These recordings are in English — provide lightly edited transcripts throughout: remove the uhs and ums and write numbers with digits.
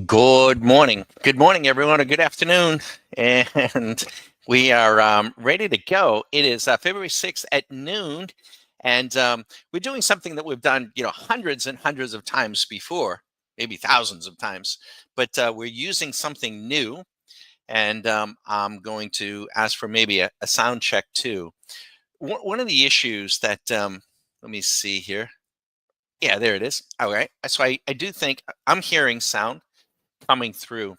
Good morning. Good morning, everyone, or good afternoon. And we are ready to go. It is February 6th at noon. And we're doing something that we've done, hundreds and hundreds of times before, maybe thousands of times. But we're using something new. And I'm going to ask for maybe a sound check, too. One of the issues that, let me see here. Yeah, there it is. All right. So I do think I'm hearing sound coming through.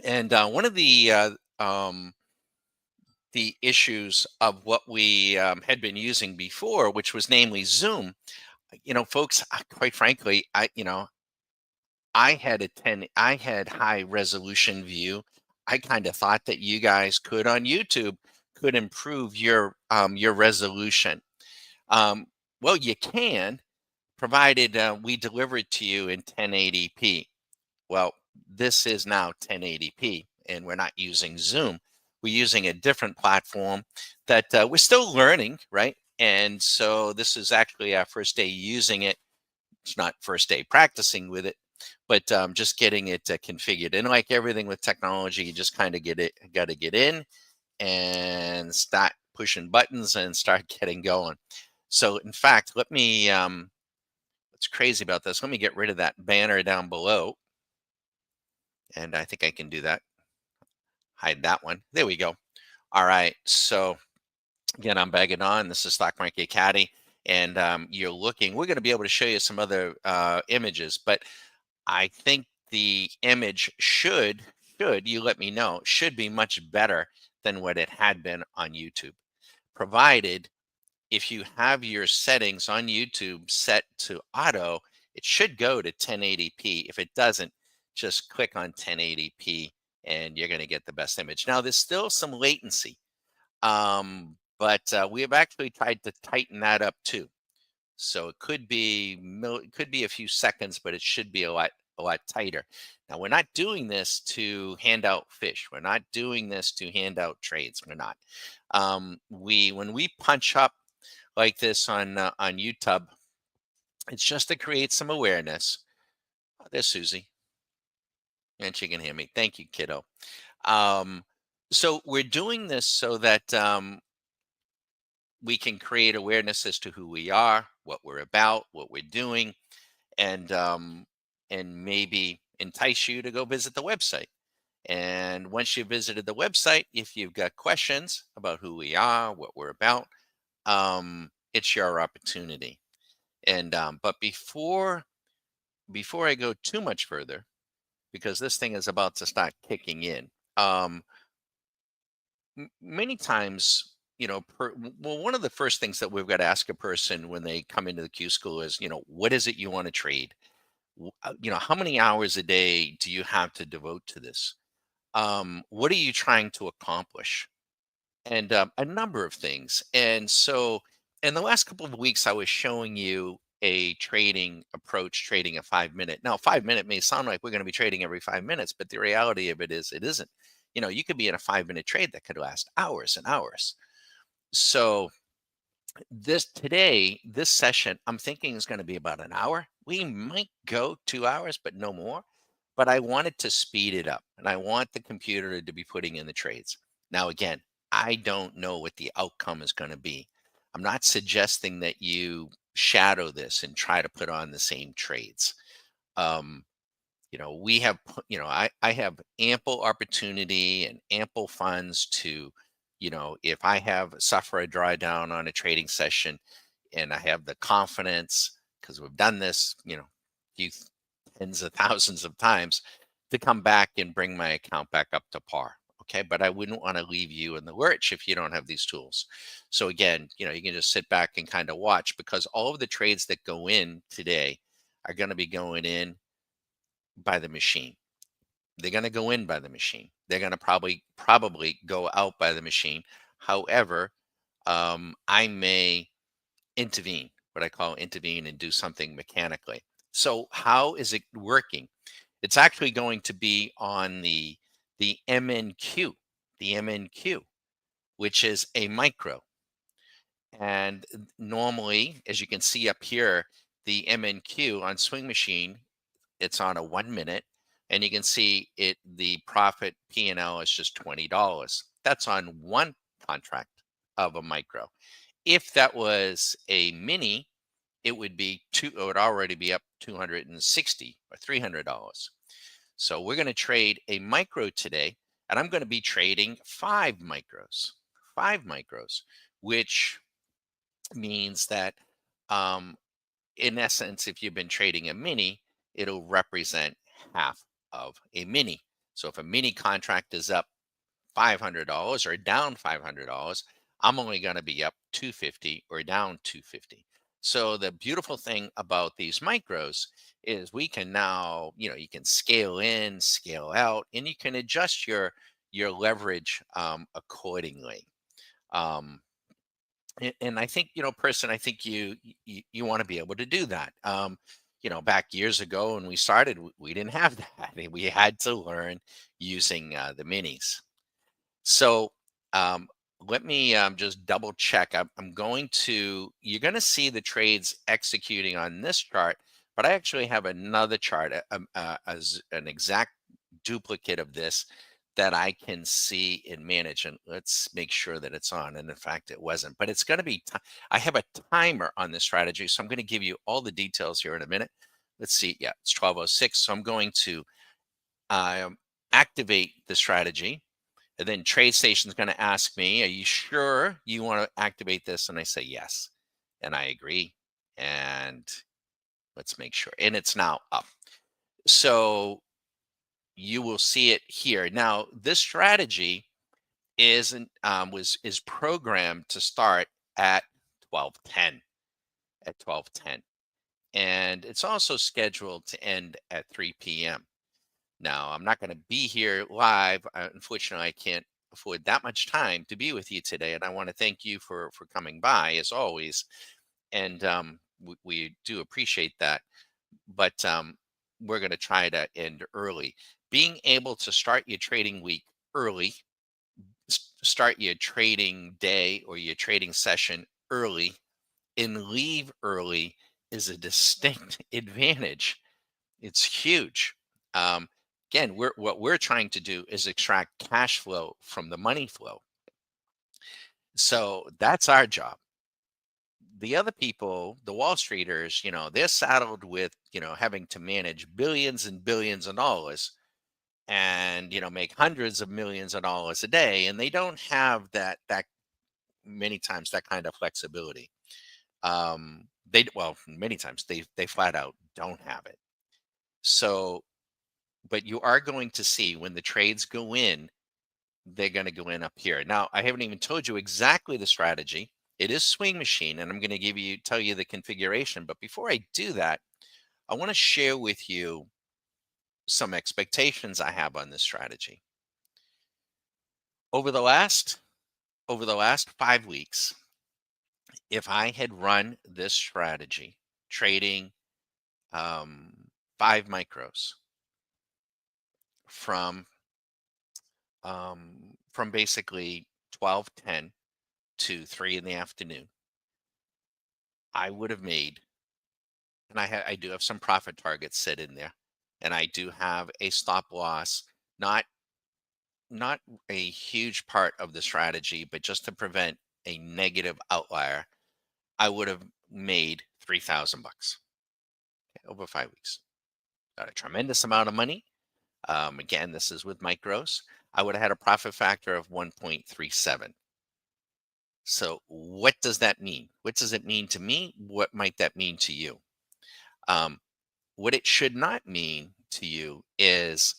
And one of the issues of what we had been using before, which was namely Zoom, folks, quite frankly, I had high resolution view. I kind of thought that you guys could on YouTube could improve your resolution. Um, well, you can, provided we deliver it to you in 1080p. Well, this is now 1080p, and we're not using Zoom. We're using a different platform that we're still learning, right? And so this is actually our first day using it. It's not first day practicing with it, but just getting it configured. And like everything with technology, you just kind of got to get in and start pushing buttons and start getting going. So, in fact, what's crazy about this, let me get rid of that banner down below. And I think I can do that. Hide that one. There we go. All right. So again, I'm bagging on. This is Stockmarketcaddie, and you're looking. We're going to be able to show you some other images, but I think the image should you let me know should be much better than what it had been on YouTube, provided if you have your settings on YouTube set to auto, it should go to 1080p. If it doesn't, just click on 1080p and you're going to get the best image. Now, there's still some latency, but we have actually tried to tighten that up too. So it could be a few seconds, but it should be a lot tighter. Now, we're not doing this to hand out fish. We're not doing this to hand out trades. We're not. When we punch up like this on YouTube, it's just to create some awareness. Oh, there's Susie, and she can hear me. Thank you, kiddo. Um, so we're doing this so that we can create awareness as to who we are, what we're about, what we're doing, and maybe entice you to go visit the website. And once you've visited the website, if you've got questions about who we are, what we're about, it's your opportunity. And but before I go too much further, because this thing is about to start kicking in, many times, well, one of the first things that we've got to ask a person when they come into the Q school is, what is it you want to trade? How many hours a day do you have to devote to this? What are you trying to accomplish? And a number of things. And so, in the last couple of weeks, I was showing you a trading approach, trading a 5 minute. Now, 5 minute may sound like we're going to be trading every 5 minutes, but the reality of it is, it isn't. You could be in a 5 minute trade that could last hours and hours. So, this session, I'm thinking is going to be about an hour. We might go 2 hours, but no more. But I wanted to speed it up, and I want the computer to be putting in the trades. Now, again, I don't know what the outcome is going to be. I'm not suggesting that you shadow this and try to put on the same trades. Um, we have, I have ample opportunity and ample funds to, if I suffer a drawdown on a trading session and I have the confidence, because we've done this, few tens of thousands of times, to come back and bring my account back up to par. Okay. But I wouldn't want to leave you in the lurch if you don't have these tools. So again, you can just sit back and kind of watch, because all of the trades that go in today are going to be going in by the machine. They're going to go in by the machine. They're going to probably go out by the machine. However, I may intervene, what I call intervene, and do something mechanically. So how is it working? It's actually going to be on the MNQ, the MNQ, which is a micro. And normally, as you can see up here, the MNQ on Swing Machine, it's on a 1 minute. and you can see it, the profit P&L is just $20. That's on one contract of a micro. If that was a mini, it would be it would already be up 260 or $300. So we're going to trade a micro today, and I'm going to be trading five micros, which means that um, in essence, if you've been trading a mini, it'll represent half of a mini. So if a mini contract is up $500 or down $500, I'm only going to be up 250 or down 250. So the beautiful thing about these micros is we can now, you can scale in, scale out, and you can adjust your leverage accordingly. Um, and I think, person, I think you want to be able to do that. Back years ago when we started, we didn't have that. We had to learn using the minis. So um, let me just double check. I'm going to, you're going to see the trades executing on this chart, but I actually have another chart as an exact duplicate of this that I can see and manage. And let's make sure that it's on. And in fact, it wasn't, but it's going to be, I have a timer on this strategy. So I'm going to give you all the details here in a minute. Let's see. Yeah, it's 12:06. So I'm going to um, activate the strategy. And then TradeStation is going to ask me, are you sure you want to activate this? And I say, yes. And I agree. And let's make sure. And it's now up. So you will see it here. Now, this strategy is programmed to start at 12:10. At 12:10. And it's also scheduled to end at 3 p.m. Now, I'm not going to be here live. Unfortunately, I can't afford that much time to be with you today, and I want to thank you for coming by as always. And we do appreciate that. But we're going to try to end early. Being able to start your trading week early, start your trading day or your trading session early, and leave early is a distinct advantage. It's huge. Um, Again, what we're trying to do is extract cash flow from the money flow. So that's our job. The other people, the Wall Streeters, they're saddled with, having to manage billions and billions of dollars and, make hundreds of millions of dollars a day. And they don't have that many times that kind of flexibility. Well, many times they flat out don't have it. So, but you are going to see when the trades go in, they're going to go in up here. Now, I haven't even told you exactly the strategy. It is swing machine, and I'm going to tell you the configuration. But before I do that, I want to share with you some expectations I have on this strategy. Over the last 5 weeks, if I had run this strategy, trading five micros from basically 12:10 to 3 in the afternoon, I would have made, and I do have some profit targets set in there, and I do have a stop loss, not not a huge part of the strategy, but just to prevent a negative outlier, I would have made $3,000 over 5 weeks. Not a tremendous amount of money. Again, this is with micros. I would have had a profit factor of 1.37. So what does that mean? What does it mean to me? What might that mean to you? Um, what it should not mean to you is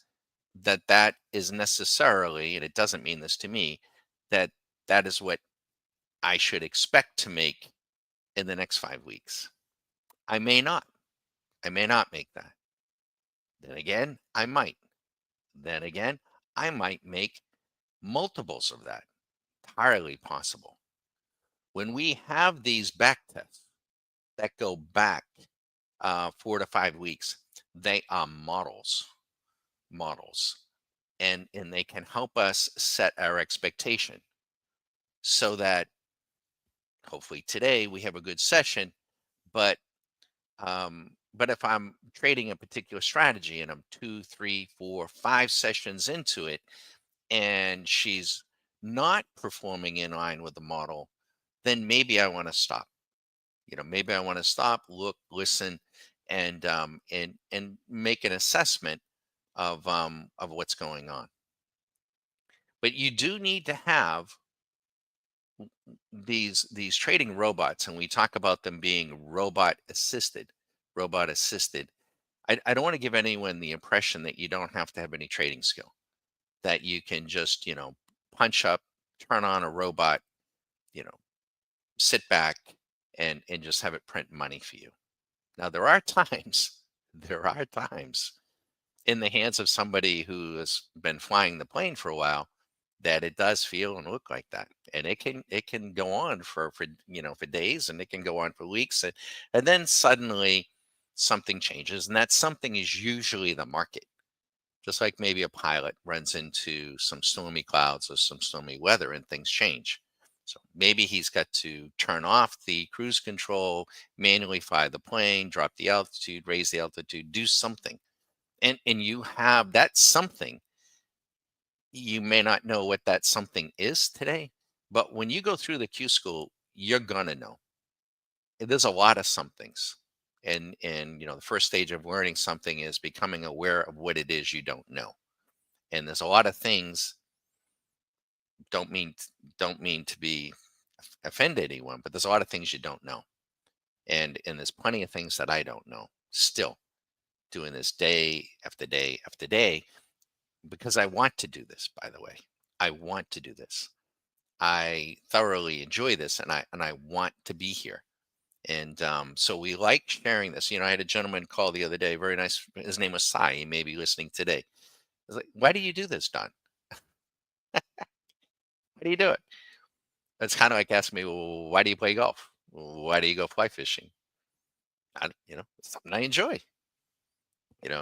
that is necessarily, and it doesn't mean this to me, that that is what I should expect to make in the next 5 weeks. I may not. I may not make that. Then again, I might. Then again, I might make multiples of that. Entirely possible. When we have these back tests that go back 4 to 5 weeks, they are models, and they can help us set our expectation so that hopefully today we have a good session, but But if I'm trading a particular strategy and I'm 2, 3, 4, 5 sessions into it, and she's not performing in line with the model, then maybe I want to stop. Maybe I want to stop, look, listen, and make an assessment of what's going on. But you do need to have these trading robots, and we talk about them being robot assisted. I don't want to give anyone the impression that you don't have to have any trading skill, that you can just, punch up, turn on a robot, you know, sit back and just have it print money for you. Now there are times, there are times in the hands of somebody who has been flying the plane for a while that it does feel and look like that. And it can go on for days, and it can go on for weeks, and then suddenly something changes, and that something is usually the market. Just like maybe a pilot runs into some stormy clouds or some stormy weather and things change. So maybe he's got to turn off the cruise control, manually fly the plane, drop the altitude, raise the altitude, do something. And you have that something. You may not know what that something is today, but when you go through the Q school, you're gonna know. There's a lot of somethings. And the first stage of learning something is becoming aware of what it is you don't know. And there's a lot of things, don't mean to be offend anyone, but there's a lot of things you don't know. And there's plenty of things that I don't know still, doing this day after day after day, because I want to do this, by the way. I want to do this. I thoroughly enjoy this, and I want to be here. And so we like sharing this. I had a gentleman call the other day, very nice. His name was Sai. He may be listening today. I was like, "Why do you do this, Don? Why do you do it?" It's kind of like asking me, "Well, why do you play golf? Why do you go fly fishing?" It's something I enjoy.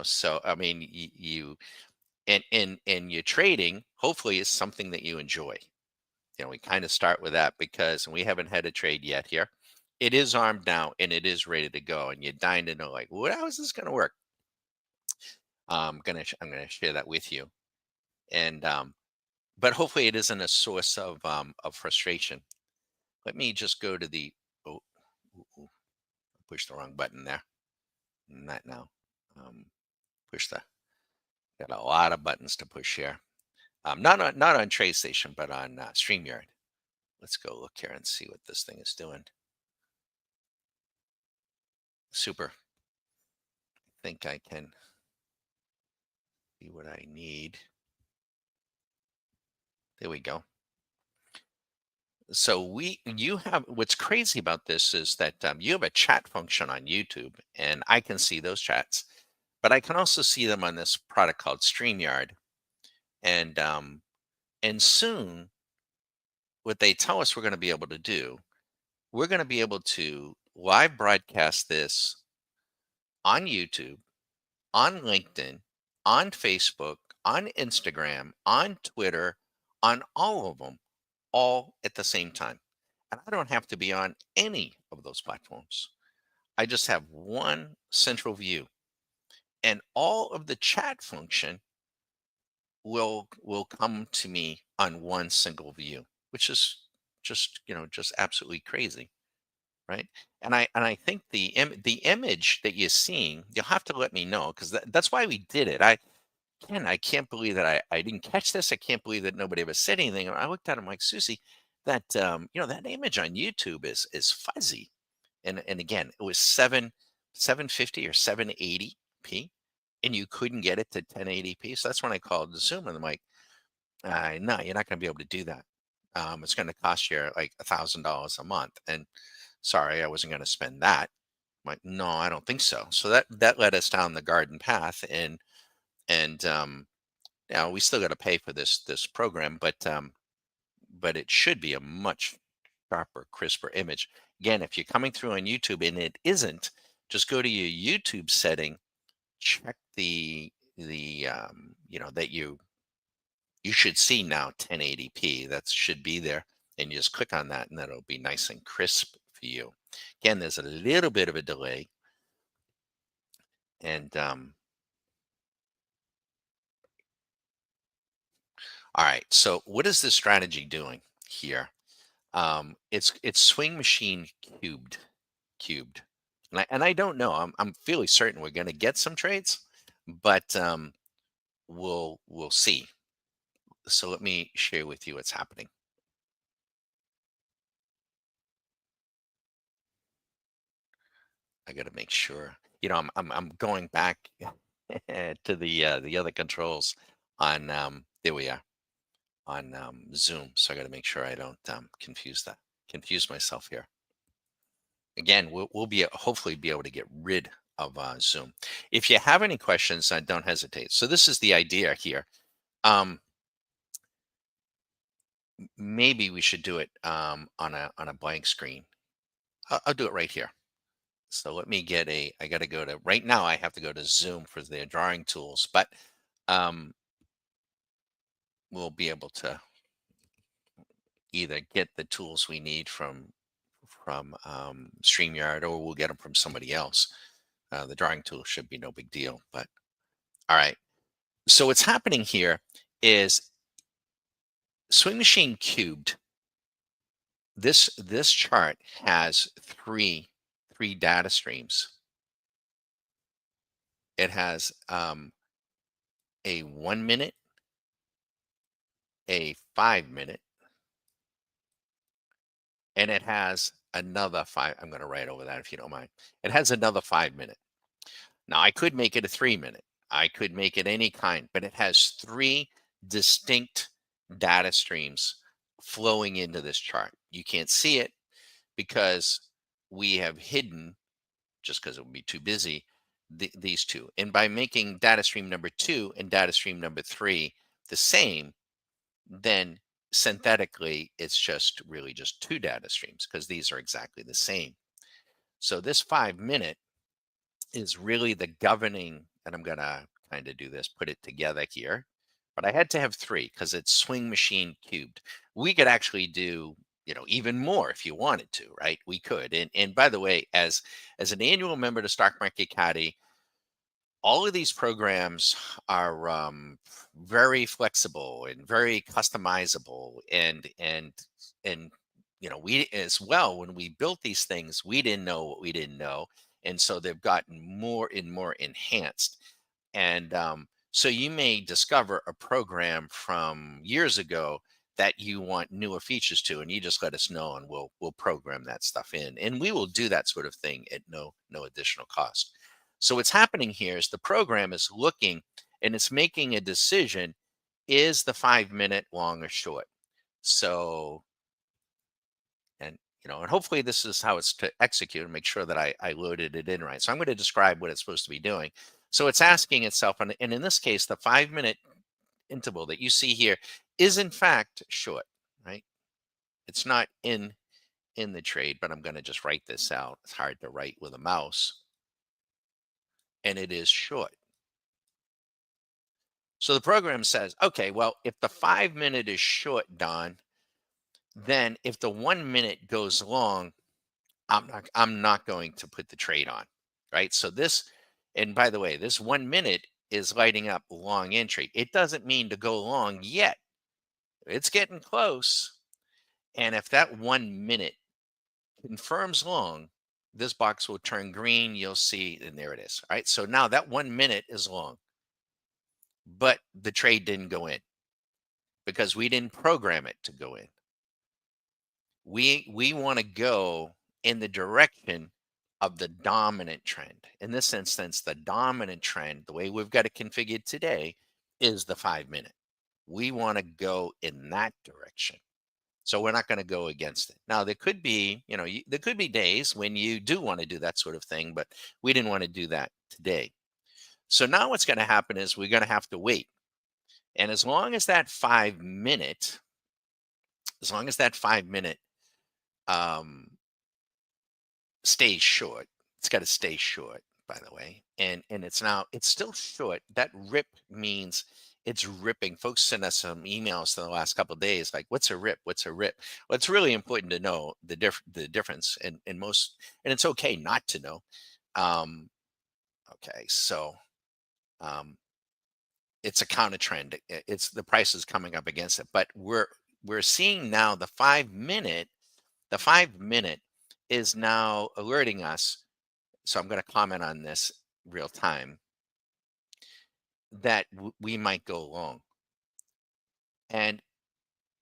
So I mean, you and your trading hopefully is something that you enjoy. We kind of start with that, because we haven't had a trade yet here. It is armed now and it is ready to go, and you're dying to know, like, how is this going to work? I'm gonna share that with you, and but hopefully it isn't a source of frustration. Let me just go to the oh, ooh, ooh, I pushed the wrong button there. Not now. Um, push the Got a lot of buttons to push here. Not on TradeStation, but on StreamYard. Let's go look here and see what this thing is doing. Super. I think I can see what I need. There we go. So you have, what's crazy about this is that you have a chat function on YouTube, and I can see those chats, but I can also see them on this product called StreamYard. And soon, what they tell us we're going to be able to do, we're going to be able to live broadcast this on YouTube, on LinkedIn, on Facebook, on Instagram, on Twitter, on all of them, all at the same time. And I don't have to be on any of those platforms. I just have one central view, and all of the chat function will come to me on one single view, which is just absolutely crazy, right? And I think the image that you're seeing, you'll have to let me know, because that's why we did it. I can't believe that I didn't catch this. I can't believe that nobody ever said anything. I looked at him like, Susie, that image on YouTube is fuzzy. And again, it was 750 or 780p, and you couldn't get it to 1080p. So that's when I called Zoom, and I'm like, no, you're not going to be able to do that. It's going to cost you like $1,000 a month. And sorry, I wasn't going to spend that. I'm like, no, I don't think so. So that led us down the garden path, and we still got to pay for this program, but it should be a much sharper, crisper image. Again, if you're coming through on YouTube and it isn't, just go to your YouTube setting, check that you should see now 1080p. That should be there, and you just click on that, and that'll be nice and crisp for you. Again, there's a little bit of a delay, And all right, so what is this strategy doing here? It's swing machine cubed, and I don't know. I'm fairly certain we're going to get some trades, but we'll see. So let me share with you what's happening. I got to make sure. I'm going back to the other controls on there we are on Zoom. So I got to make sure I don't confuse myself here. Again, we'll be hopefully be able to get rid of Zoom. If you have any questions, don't hesitate. So this is the idea here. Um, Maybe we should do it on a blank screen. I'll do it right here. So let me get I got to go to right now. I have to go to Zoom for their drawing tools, but um, we'll be able to either get the tools we need from StreamYard, or we'll get them from somebody else. The drawing tool should be no big deal. But all right. So what's happening here is Swing Machine Cubed. This chart has three data streams. It has a 1 minute, a 5 minute, and it has another five. I'm going to write over that if you don't mind. It has another 5 minute. Now I could make it a 3 minute. I could make it any kind, but it has three distinct data streams flowing into this chart. You can't see it because we have hidden, just because it would be too busy, these two. And by making data stream number 2 and data stream number 3 the same, then synthetically it's just really just two data streams because these are exactly the same. So this 5 minute is really the governing, and I'm going to kind of do this, put it together here. But I had to have three because it's Swing Machine Cubed. We could actually do, even more if you wanted to, right? We could. And by the way, as an annual member to Stock Market Caddy, all of these programs are very flexible and very customizable, and we as well, when we built these things, we didn't know what we didn't know, and so they've gotten more and more enhanced. And so you may discover a program from years ago that you want newer features to, and you just let us know, and we'll program that stuff in, and we will do that sort of thing at no additional cost. So what's happening here is the program is looking and it's making a decision: is the 5 minute long or short? So, and hopefully this is how it's to execute, and make sure that I loaded it in right. So I'm going to describe what it's supposed to be doing. So it's asking itself, and in this case, the 5 minute interval that you see here is in fact short, right? It's not in the trade, but I'm going to just write this out. It's hard to write with a mouse, and it is short. So the program says, okay, well, if the 5 minute is short, Don, then if the 1 minute goes long, I'm not going to put the trade on, right? So this, and by the way, this 1 minute is lighting up long entry. It doesn't mean to go long yet. It's getting close. And if that 1 minute confirms long, this box will turn green. You'll see, and there it is. All right. So now that 1 minute is long, but the trade didn't go in because we didn't program it to go in. We want to go in the direction of the dominant trend. In this instance, the dominant trend, the way we've got it configured today, is the 5 minute. We want to go in that direction. So we're not going to go against it. Now, there could be, there could be days when you do want to do that sort of thing, but we didn't want to do that today. So now what's going to happen is we're going to have to wait. And as long as that 5 minute, um, stays short, it's got to stay short, by the way. And it's still short. That rip means it's ripping. Folks send us some emails in the last couple of days like, what's a rip? What's a rip? Well, it's really important to know the difference, and most, and it's okay not to know. um Okay, so um, it's a counter trend. It's the price is coming up against it, but we're seeing now the 5 minute is now alerting us. So I'm going to comment on this real time that we might go long, and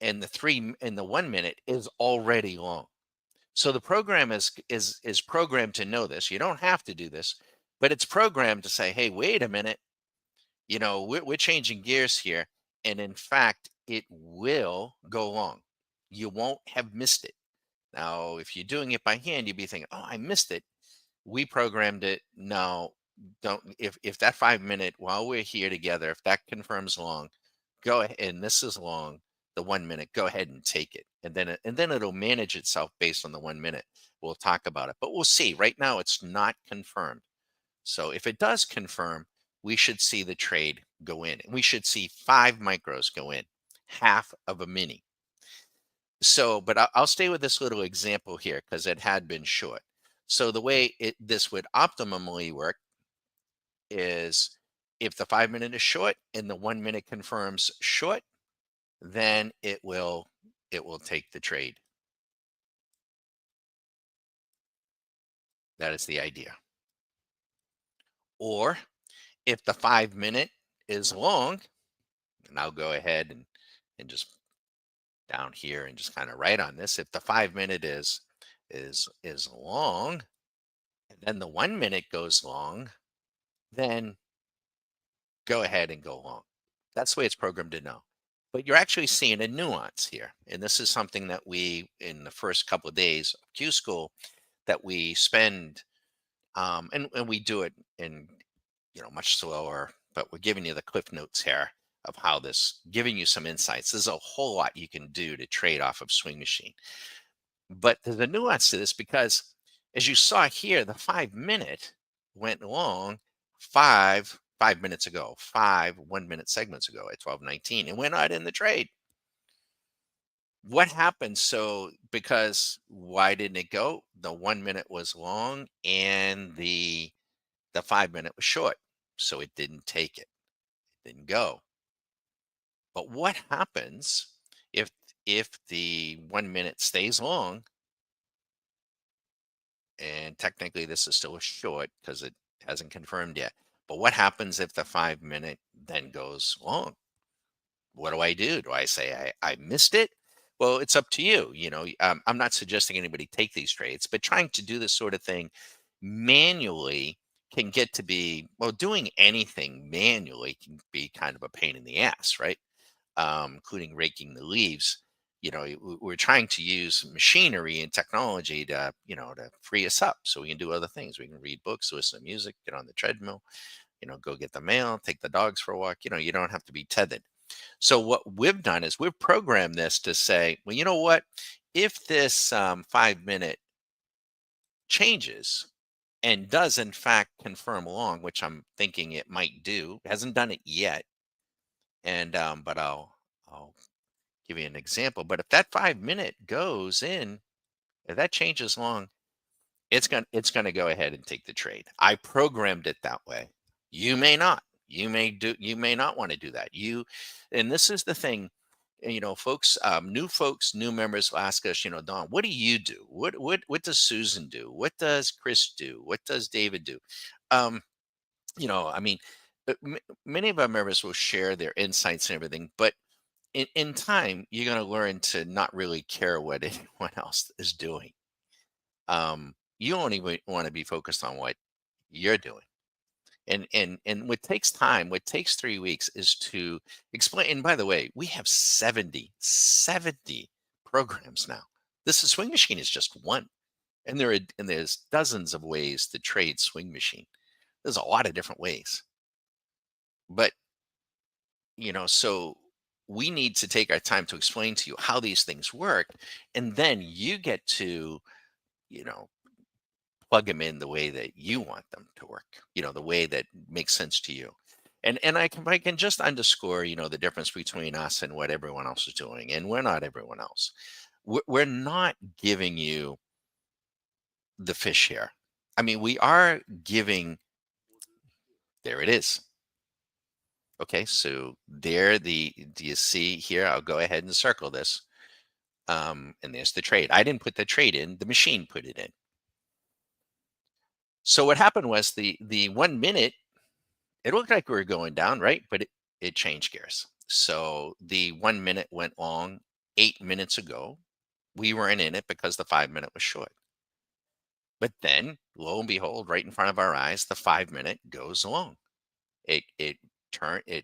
and the 1 minute is already long. So the program is programmed to know this. You don't have to do this, but it's programmed to say, "Hey, wait a minute. We're changing gears here." And in fact, it will go long. You won't have missed it. Now, if you're doing it by hand, you'd be thinking, "Oh, I missed it." We programmed it. No, don't. If that 5 minute while we're here together, if that confirms long, go ahead. And this is long. The 1 minute, go ahead and take it, and then it'll manage itself based on the 1 minute. We'll talk about it, but we'll see. Right now, it's not confirmed. So if it does confirm, we should see the trade go in. We should see 5 micros go in, half of a mini. So, but I'll stay with this little example here because it had been short. So the way this would optimally work is if the 5 minute is short and the 1 minute confirms short, then it will take the trade. That is the idea. Or if the 5 minute is long, and I'll go ahead and just down here and just kind of write on this. If the 5 minute is long, and then the 1 minute goes long, then go ahead and go long. That's the way it's programmed to know. But you're actually seeing a nuance here. And this is something that we, in the first couple of days of Q School, that we spend, and we do it in, much slower, but we're giving you the cliff notes here of how this, giving you some insights. There's a whole lot you can do to trade off of Swing Machine. But there's a nuance to this because, as you saw here, the 5 minute went long 5 minutes ago, 5 1 minute segments ago at 12:19, and we're not in the trade. What happened? So, because why didn't it go? The 1 minute was long and the 5 minute was short, so it didn't take it. It didn't go. But what happens if the 1 minute stays long? And technically, this is still a short because it hasn't confirmed yet. But what happens if the 5 minute then goes long? What do I do? Do I say I missed it? Well, it's up to you. I'm not suggesting anybody take these trades, but trying to do this sort of thing manually can get to be, well, doing anything manually can be kind of a pain in the ass, right? Including raking the leaves. We're trying to use machinery and technology to free us up so we can do other things. We can read books, listen to music, get on the treadmill, go get the mail, take the dogs for a walk. You don't have to be tethered. So what we've done is we've programmed this to say, well, you know what? If this 5 minute changes and does in fact confirm along, which I'm thinking it might do, hasn't done it yet, and but I'll give you an example. But if that 5 minute goes in, if that changes long, it's gonna go ahead and take the trade. I programmed it that way. You may not. You may not want to do that. And this is the thing. Folks, new members will ask us, Don, what do you do? What does Susan do? What does Chris do? What does David do? Um, I mean, many of our members will share their insights and everything, but in time, you're going to learn to not really care what anyone else is doing. You only want to be focused on what you're doing. And what takes time, what takes 3 weeks is to explain. And by the way, we have 70 programs now. This is Swing Machine is just one. And there's dozens of ways to trade Swing Machine. There's a lot of different ways. But so we need to take our time to explain to you how these things work, and then you get to you know plug them in the way that you want them to work, the way that makes sense to you. And I can just underscore, the difference between us and what everyone else is doing. And we're not everyone else. We're not giving you the fish here. I mean, we are giving There it is. Okay, so there do you see here? I'll go ahead and circle this. And there's the trade. I didn't put the trade in, the machine put it in. So what happened was the 1 minute, it looked like we were going down, right? But it changed gears. So the 1 minute went long 8 minutes ago. We weren't in it because the 5 minute was short. But then, lo and behold, right in front of our eyes, the 5 minute goes long. It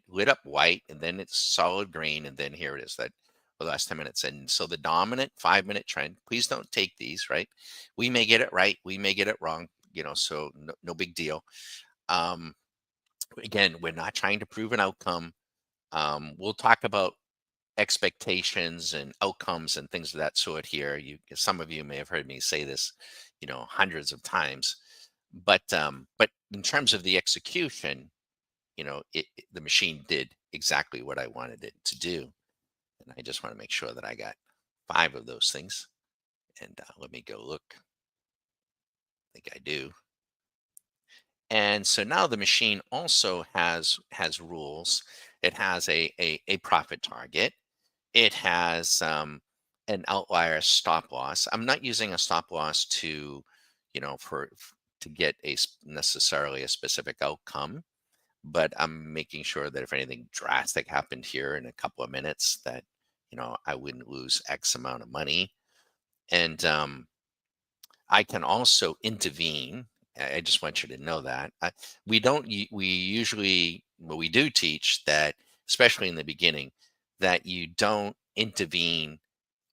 lit up white and then it's solid green. And then here it is that the last 10 minutes. And so the dominant 5 minute trend, please don't take these, right? We may get it right. We may get it wrong, so no big deal. Um, again, we're not trying to prove an outcome. We'll talk about expectations and outcomes and things of that sort here. Some of you may have heard me say this, hundreds of times. But in terms of the execution, the machine did exactly what I wanted it to do, and I just want to make sure that I got 5 of those things. And let me go look. I think I do. And so now the machine also has rules. It has a profit target. It has an outlier stop loss. I'm not using a stop loss to, to get necessarily a specific outcome, but I'm making sure that if anything drastic happened here in a couple of minutes, that I wouldn't lose X amount of money. And I can also intervene. I just want you to know that we don't. We usually, well, we do teach that, especially in the beginning, that you don't intervene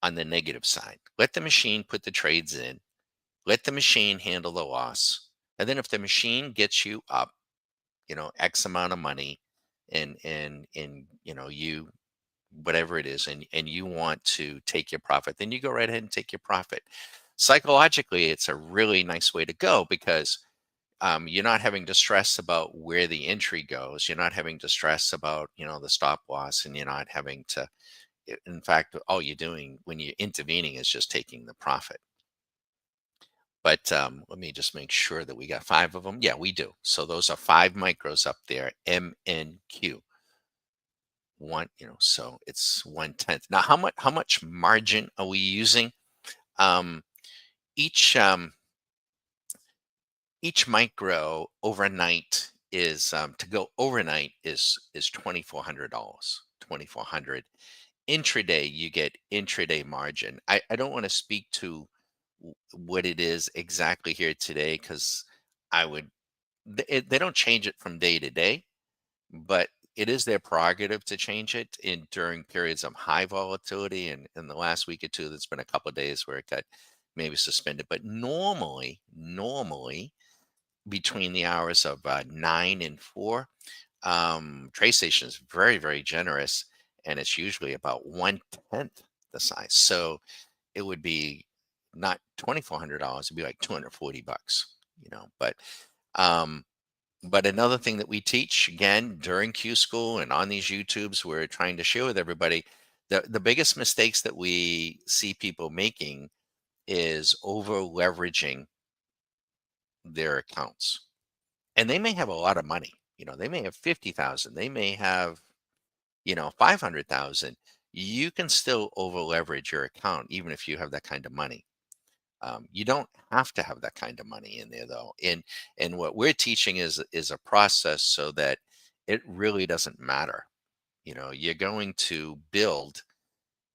on the negative side. Let the machine put the trades in. Let the machine handle the loss. And then if the machine gets you up, X amount of money, and you, whatever it is, and you want to take your profit, then you go right ahead and take your profit. Psychologically, it's a really nice way to go because you're not having to stress about where the entry goes. You're not having to stress about the stop loss, and you're not having to. In fact, all you're doing when you're intervening is just taking the profit. But let me just make sure that we got 5 of them. Yeah, we do. So those are 5 micros up there, MNQ. So it's 1/10. Now, how much margin are we using? Um, each each micro overnight is to go overnight is $2,400. 2,400. Intraday, you get intraday margin. I don't want to speak to what it is exactly here today because I would they don't change it from day to day, but it is their prerogative to change it in during periods of high volatility. And in the last week or two, there's been a couple of days where it got maybe suspended. But normally between the hours of 9 and 4, TradeStation is very, very generous, and it's usually about 1/10 the size. So it would be not $2,400; it'd be like $240. Um, but another thing that we teach again during Q School and on these YouTubes, we're trying to share with everybody the biggest mistakes that we see people making is over leveraging their accounts. And they may have a lot of money. They may have 50,000. They may have, 500,000. You can still over leverage your account even if you have that kind of money. You don't have to have that kind of money in there though. And what we're teaching is a process so that it really doesn't matter. You're going to build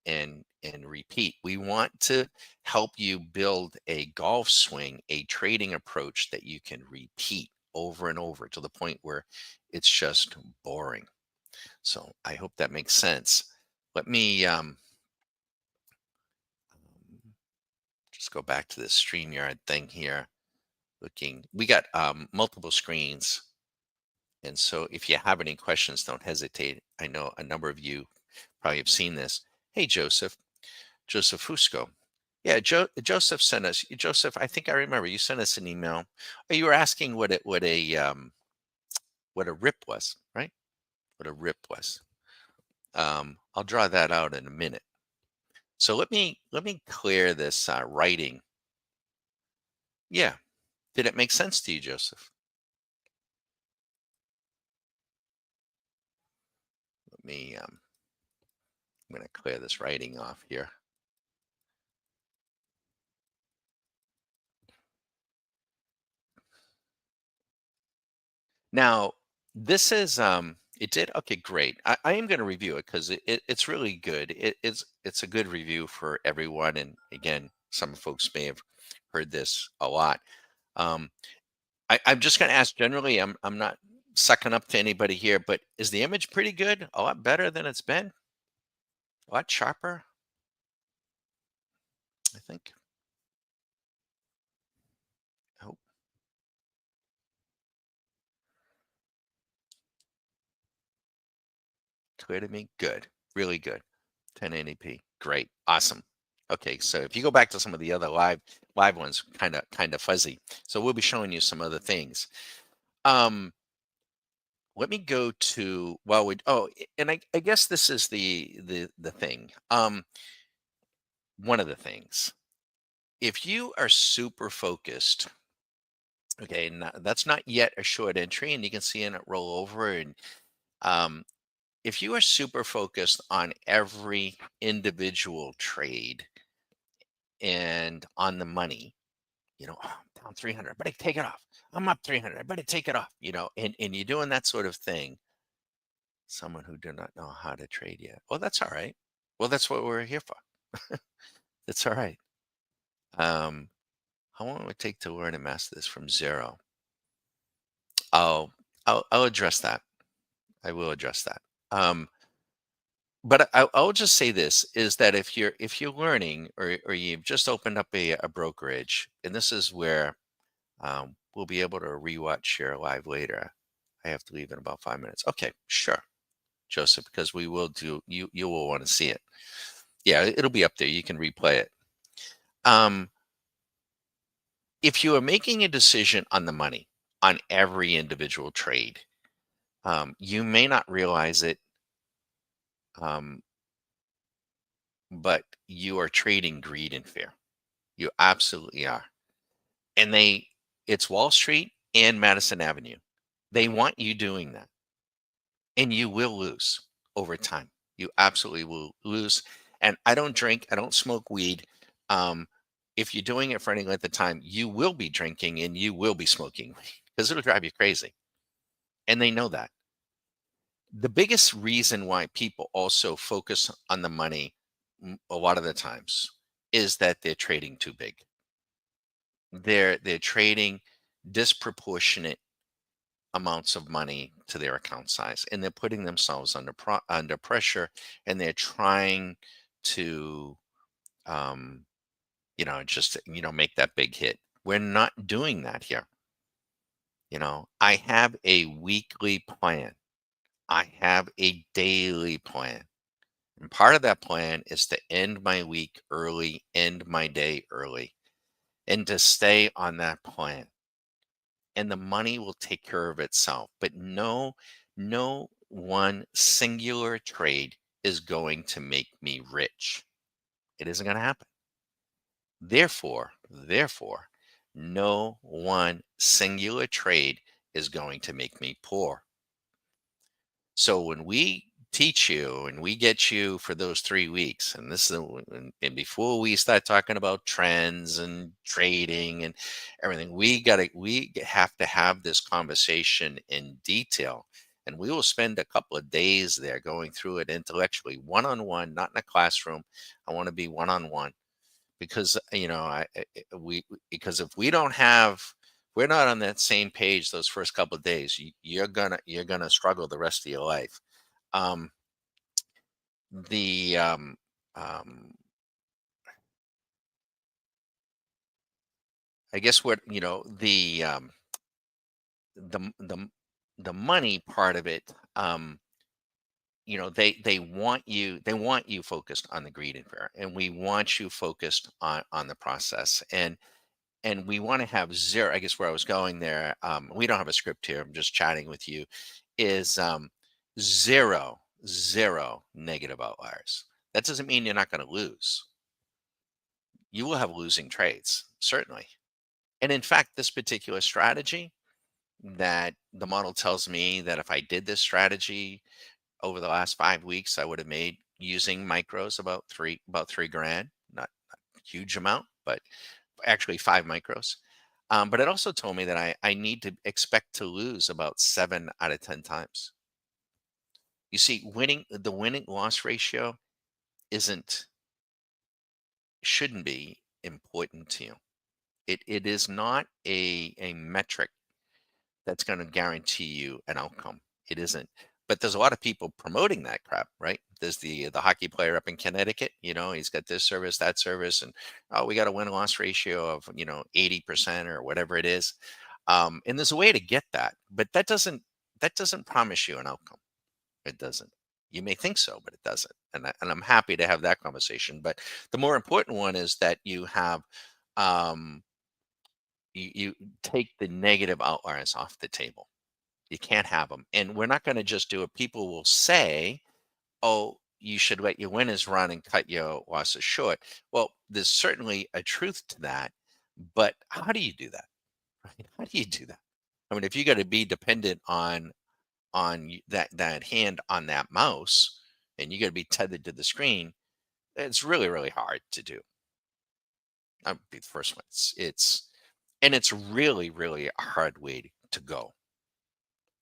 and repeat. We want to help you build a golf swing, a trading approach that you can repeat over and over to the point where it's just boring. So I hope that makes sense. Let me just go back to this StreamYard thing here. We got multiple screens. And so if you have any questions, don't hesitate. I know a number of you probably have seen this. Hey, Joseph Fusco. Yeah, Joseph sent us. Joseph, I think I remember you sent us an email. Oh, you were asking what a rip was, right? What a rip was. I'll draw that out in a minute. So let me clear this writing. Yeah, did it make sense to you, Joseph? I'm going to clear this writing off here. Now, this is it did okay, great. I am going to review it because it's really good. It's a good review for everyone. And again, some folks may have heard this a lot. Um, I'm just going to ask generally. I'm not sucking up to anybody here, but is the image pretty good? A lot better than it's been. A lot sharper, I think. Oh, clear to me. Good, really good. 1080p. Great. Awesome. Okay, so if you go back to some of the other live ones, kind of fuzzy. So we'll be showing you some other things. Um, let me go to well, we and I guess this is the thing. One of the things. If you are super focused, okay, that's not yet a short entry, and you can see in it roll over. And um, if you are super focused on every individual trade and on the money, "Oh, I'm down 300, but I take it off. I'm up 300, but I take it off," and you're doing that sort of thing. Someone who do not know how to trade yet. Well, that's all right. Well, that's what we're here for. It's all right. Um, how long would it take to learn and master this from zero? I'll I'll address that. I will address that. But I'll just say this is that if you're learning or you've just opened up a brokerage, and this is where we'll be able to rewatch your live later. I have to leave in about 5 minutes. Okay, sure, Joseph, because we will do you will want to see it. Yeah, it'll be up there. You can replay it. Um, if you are making a decision on the money on every individual trade, you may not realize it, um, but you are trading greed and fear. You absolutely are. And it's Wall Street and Madison Avenue. They want you doing that. And you will lose over time. You absolutely will lose. And I don't drink, I don't smoke weed. Um, if you're doing it for any length of time, you will be drinking and you will be smoking because it'll drive you crazy. And they know that. The biggest reason why people also focus on the money a lot of the times is that they're trading too big. They're trading disproportionate amounts of money to their account size, and they're putting themselves under pressure, and they're trying to um just make that big hit. We're not doing that here. I have a weekly plan. I have a daily plan, and part of that plan is to end my week early, end my day early, and to stay on that plan, and the money will take care of itself. But no one singular trade is going to make me rich. It isn't going to happen. Therefore, no one singular trade is going to make me poor. So when we teach you and we get you for those 3 weeks, and this is and before we start talking about trends and trading and everything, we have to have this conversation in detail. And we will spend a couple of days there going through it intellectually, one on one, not in a classroom. I want to be one on one because because if we don't have we're not on that same page those first couple of days, you're gonna struggle the rest of your life. um the um I guess what the money part of it. They want you focused on the greed and fear, and we want you focused on the process. And we want to have zero. I guess where I was going there, we don't have a script here, I'm just chatting with you, is zero negative outliers. That doesn't mean you're not going to lose. You will have losing trades, certainly. And in fact, this particular strategy, that the model tells me that if I did this strategy over the last 5 weeks, I would have made using micros about 3 grand, not a huge amount, but actually 5 micros. But it also told me that I need to expect to lose about 7 out of 10 times. You see, the winning loss ratio isn't shouldn't be important to you. It is not a metric that's going to guarantee you an outcome. It isn't. But there's a lot of people promoting that crap, right? There's the hockey player up in Connecticut. He's got this service, that service, and oh, we got a win loss ratio of 80% or whatever it is. And there's a way to get that, but that doesn't promise you an outcome. It doesn't. You may think so, but it doesn't. And I'm happy to have that conversation. But the more important one is that you have um, you take the negative outliers off the table. You can't have them. And we're not going to just do it. People will say, oh, you should let your winners run and cut your losses short. Well, there's certainly a truth to that. But how do you do that? Right? How do you do that? I mean, if you got to be dependent on that hand on that mouse and you got to be tethered to the screen, it's really, really hard to do. I'll be the first one. It's really, really a hard way to go.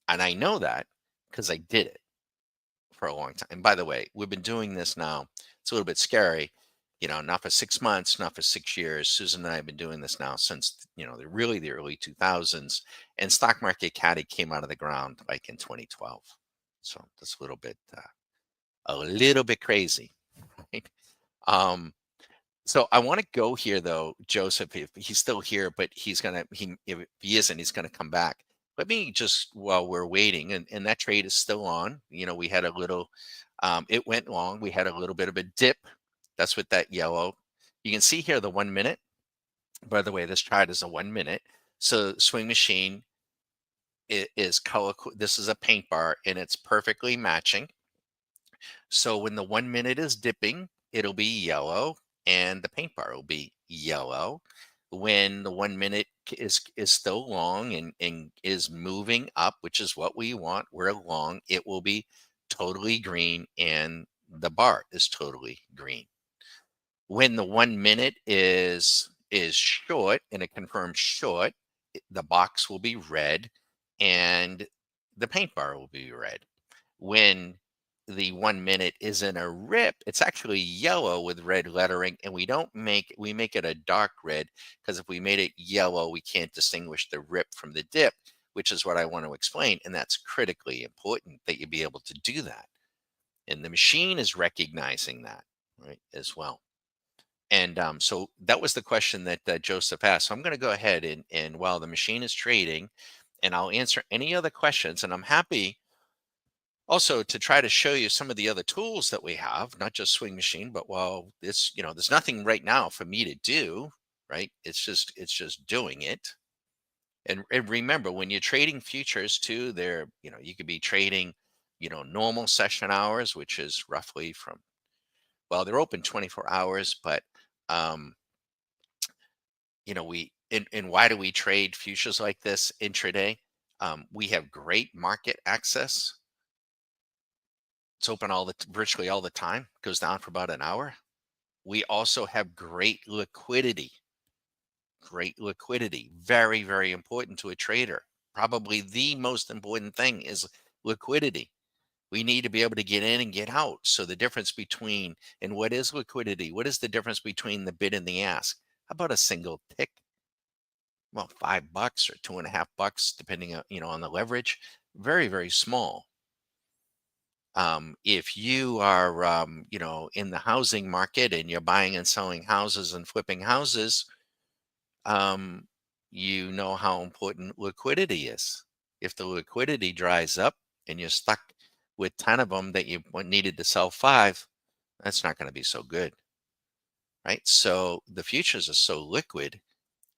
And I know that because I did it for a long time. And by the way, we've been doing this now. It's a little bit scary, not for 6 months, not for 6 years. Susan and I have been doing this now since, the early 2000s. And Stock Market Caddy came out of the ground like in 2012. So that's a little bit crazy, right? Um, so I want to go here though, Joseph, if he's still here, but if he isn't, he's gonna come back. Let me just while we're waiting, and that trade is still on. We had a little it went long. We had a little bit of a dip. That's what that yellow. You can see here the 1 minute. By the way, this chart is a 1 minute. So swing machine is color. This is a paint bar and it's perfectly matching. So when the 1 minute is dipping, it'll be yellow and the paint bar will be yellow. When the 1 minute is still long and is moving up, which is what we want, we're long, it will be totally green and the bar is totally green. When the 1 minute is short and it confirms short, the box will be red and the paint bar will be red. When the 1 minute is in a rip, it's actually yellow with red lettering, and we make it a dark red because if we made it yellow, we can't distinguish the rip from the dip, which is what I want to explain. And that's critically important that you be able to do that. And the machine is recognizing that, right, as well. And so that was the question that Joseph asked. So I'm going to go ahead and while the machine is trading, and I'll answer any other questions. And I'm happy also to try to show you some of the other tools that we have, not just swing machine, but well, there's nothing right now for me to do, right? It's just doing it. And remember, when you're trading futures too, you could be trading, normal session hours, which is roughly well, they're open 24 hours, but um, and why do we trade futures like this intraday? We have great market access. It's open virtually all the time. Goes down for about an hour. We also have great liquidity. Great liquidity. Very, very important to a trader. Probably the most important thing is liquidity. We need to be able to get in and get out. So the difference between, and what is liquidity? What is the difference between the bid and the ask? How about a single tick? Well, $5 or $2.50, depending on the leverage. Very, very small. If you are, in the housing market and you're buying and selling houses and flipping houses, um, you know how important liquidity is. If the liquidity dries up and you're stuck with 10 of them that you needed to sell 5, that's not going to be so good, right? So the futures are so liquid,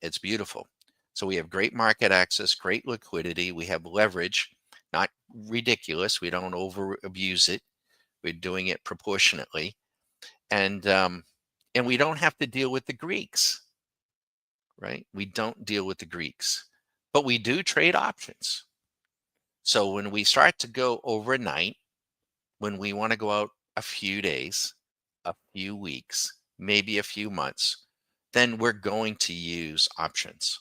it's beautiful. So we have great market access, great liquidity. We have leverage, not ridiculous. We don't over abuse it. We're doing it proportionately, and we don't have to deal with the Greeks, right? We don't deal with the Greeks, but we do trade options. So when we start to go overnight, when we want to go out a few days, a few weeks, maybe a few months, then we're going to use options.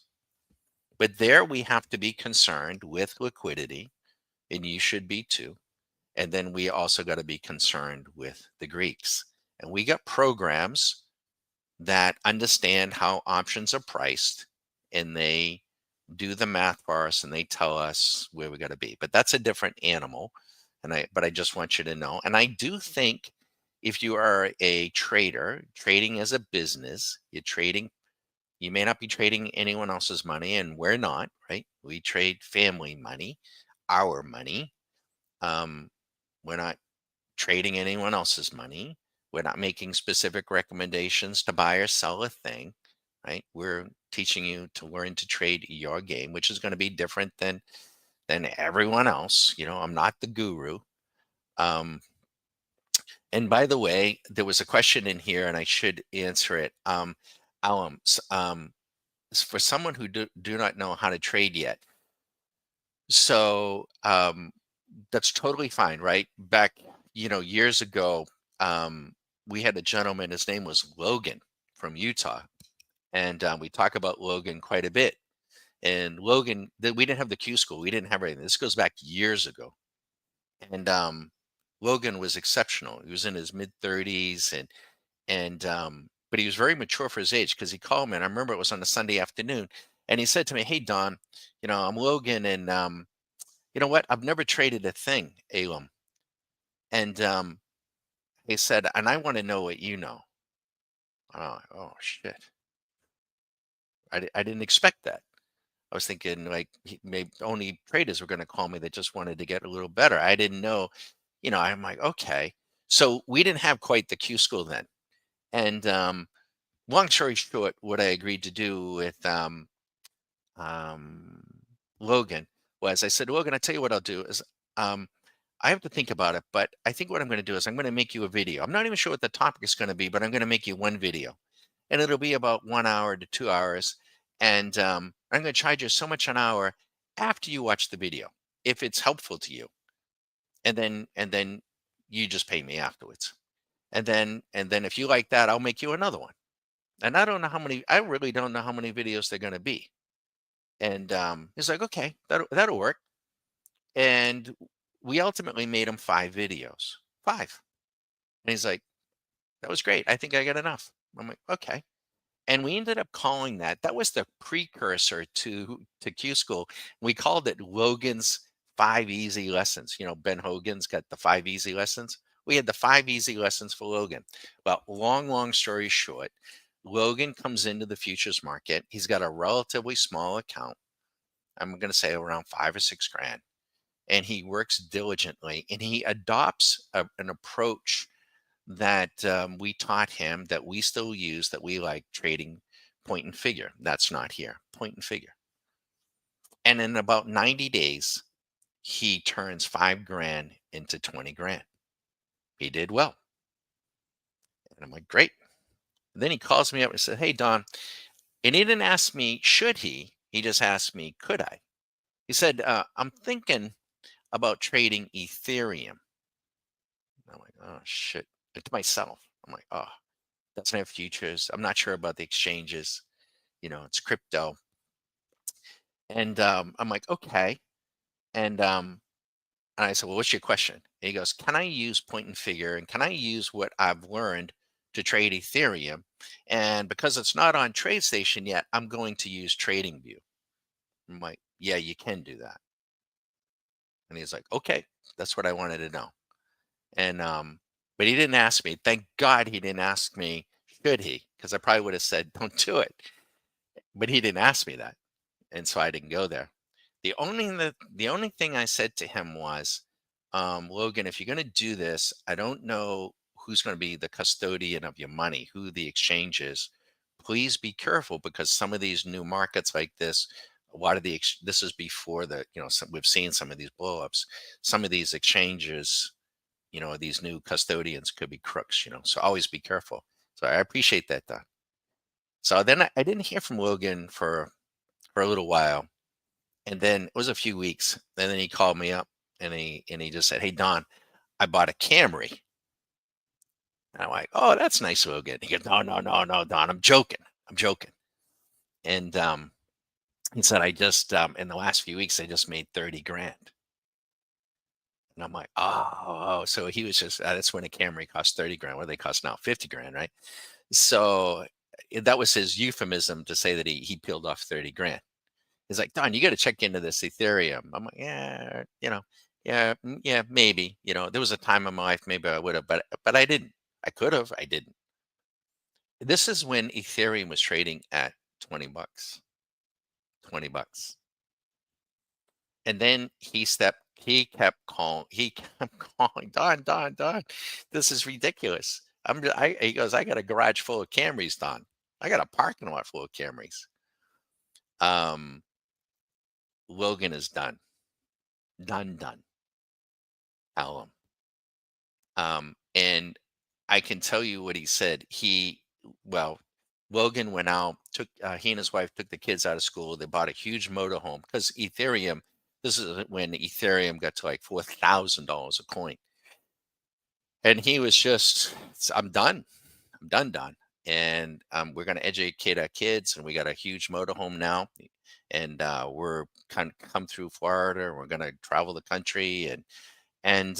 But there we have to be concerned with liquidity, and you should be too. And then we also got to be concerned with the Greeks. And we got programs that understand how options are priced, and they do the math for us, and they tell us where we got to be. But that's a different animal. But I just want you to know. And I do think if you are a trader, trading as a business, you may not be trading anyone else's money, and we're not, right? We trade family money, our money. Um, we're not trading anyone else's money. We're not making specific recommendations to buy or sell a thing, right? We're teaching you to learn to trade your game, which is going to be different than everyone else. I'm not the guru. Um, and by the way, there was a question in here, and I should answer it. Alam, for someone who do not know how to trade yet, so that's totally fine, right? Back, years ago, um, we had a gentleman, his name was Logan from Utah. And we talk about Logan quite a bit. And Logan, we didn't have the Q school. We didn't have everything. This goes back years ago. And Logan was exceptional. He was in his mid 30s, but he was very mature for his age, because he called me, and I remember it was on a Sunday afternoon, and he said to me, "Hey Don, I'm Logan, and you know what? I've never traded a thing, Elam." And he said, "And I want to know what you know." Oh shit! I didn't expect that. I was thinking like maybe only traders were going to call me that just wanted to get a little better. I didn't know, I'm like, okay. So we didn't have quite the Q school then. And long story short, what I agreed to do with um, Logan was, I said, Logan, I tell you what I'll do is, um, I have to think about it, but I think what I'm going to do is I'm going to make you a video. I'm not even sure what the topic is going to be, but I'm going to make you one video, and it'll be about 1 hour to 2 hours. And I'm going to charge you so much an hour after you watch the video, if it's helpful to you. And then you just pay me afterwards. And then if you like that, I'll make you another one. And I really don't know how many videos they're going to be. And he's like, okay, that'll work. And we ultimately made him 5 videos. 5. And he's like, that was great. I think I got enough. I'm like, okay. And we ended up calling that was the precursor to Q School. We called it Logan's 5 Easy Lessons. Ben Hogan's got the 5 Easy Lessons. We had the 5 Easy Lessons for Logan. Well, long story short, Logan comes into the futures market. He's got a relatively small account. I'm going to say around 5 or 6 grand. And he works diligently, and he adopts an approach that we taught him, that we still use, that we like, trading point and figure. That's not here, point and figure. And in about 90 days, he turns 5 grand into 20 grand. He did well. And I'm like, great. And then he calls me up and said, hey, Don. And he didn't ask me, should he? He just asked me, could I? He said, I'm thinking about trading Ethereum. I'm like, oh, shit. And to myself, I'm like, oh, doesn't have futures. I'm not sure about the exchanges. It's crypto. And I'm like, okay. And I said, well, what's your question? And he goes, can I use point and figure? And can I use what I've learned to trade Ethereum? And because it's not on TradeStation yet, I'm going to use TradingView. I'm like, yeah, you can do that. And he's like, okay, that's what I wanted to know. And but he didn't ask me. Thank God he didn't ask me, should he? Because I probably would have said, don't do it. But he didn't ask me that. And so I didn't go there. The only thing I said to him was, Logan, if you're going to do this, I don't know who's going to be the custodian of your money, who the exchange is. Please be careful, because some of these new markets like this, a lot of this is before we've seen some of these blowups. Some of these exchanges, these new custodians could be crooks, so always be careful. So I appreciate that, Don. So then I didn't hear from Logan for a little while. And then it was a few weeks. And then he called me up, and he just said, hey, Don, I bought a Camry. And I'm like, oh, that's nice, Logan. He goes, no, no, no, no, Don, I'm joking. I'm joking. And he said, I just, in the last few weeks, I just made 30 grand. And I'm like, oh, so he was just, that's when a Camry cost 30 grand. What do they cost now? 50 grand, right? So that was his euphemism to say that he peeled off 30 grand. He's like, Don, you got to check into this Ethereum. I'm like, yeah, yeah, yeah, maybe. There was a time in my life maybe I would have, but I didn't. I could have. I didn't. This is when Ethereum was trading at 20 bucks. 20 bucks. And then he kept calling, he kept calling, Don, Don, Don, this is ridiculous. He goes, I got a garage full of Camrys, Don. I got a parking lot full of Camrys. Um, Logan is done. Done, done. Alum. And I can tell you what he said. Well, Logan went out, he and his wife took the kids out of school. They bought a huge motorhome because Ethereum, this is when Ethereum got to like $4,000 a coin. And he was just, I'm done. I'm done, done. And we're going to educate our kids. And we got a huge motorhome now. And we're kind of come through Florida. And we're going to travel the country. And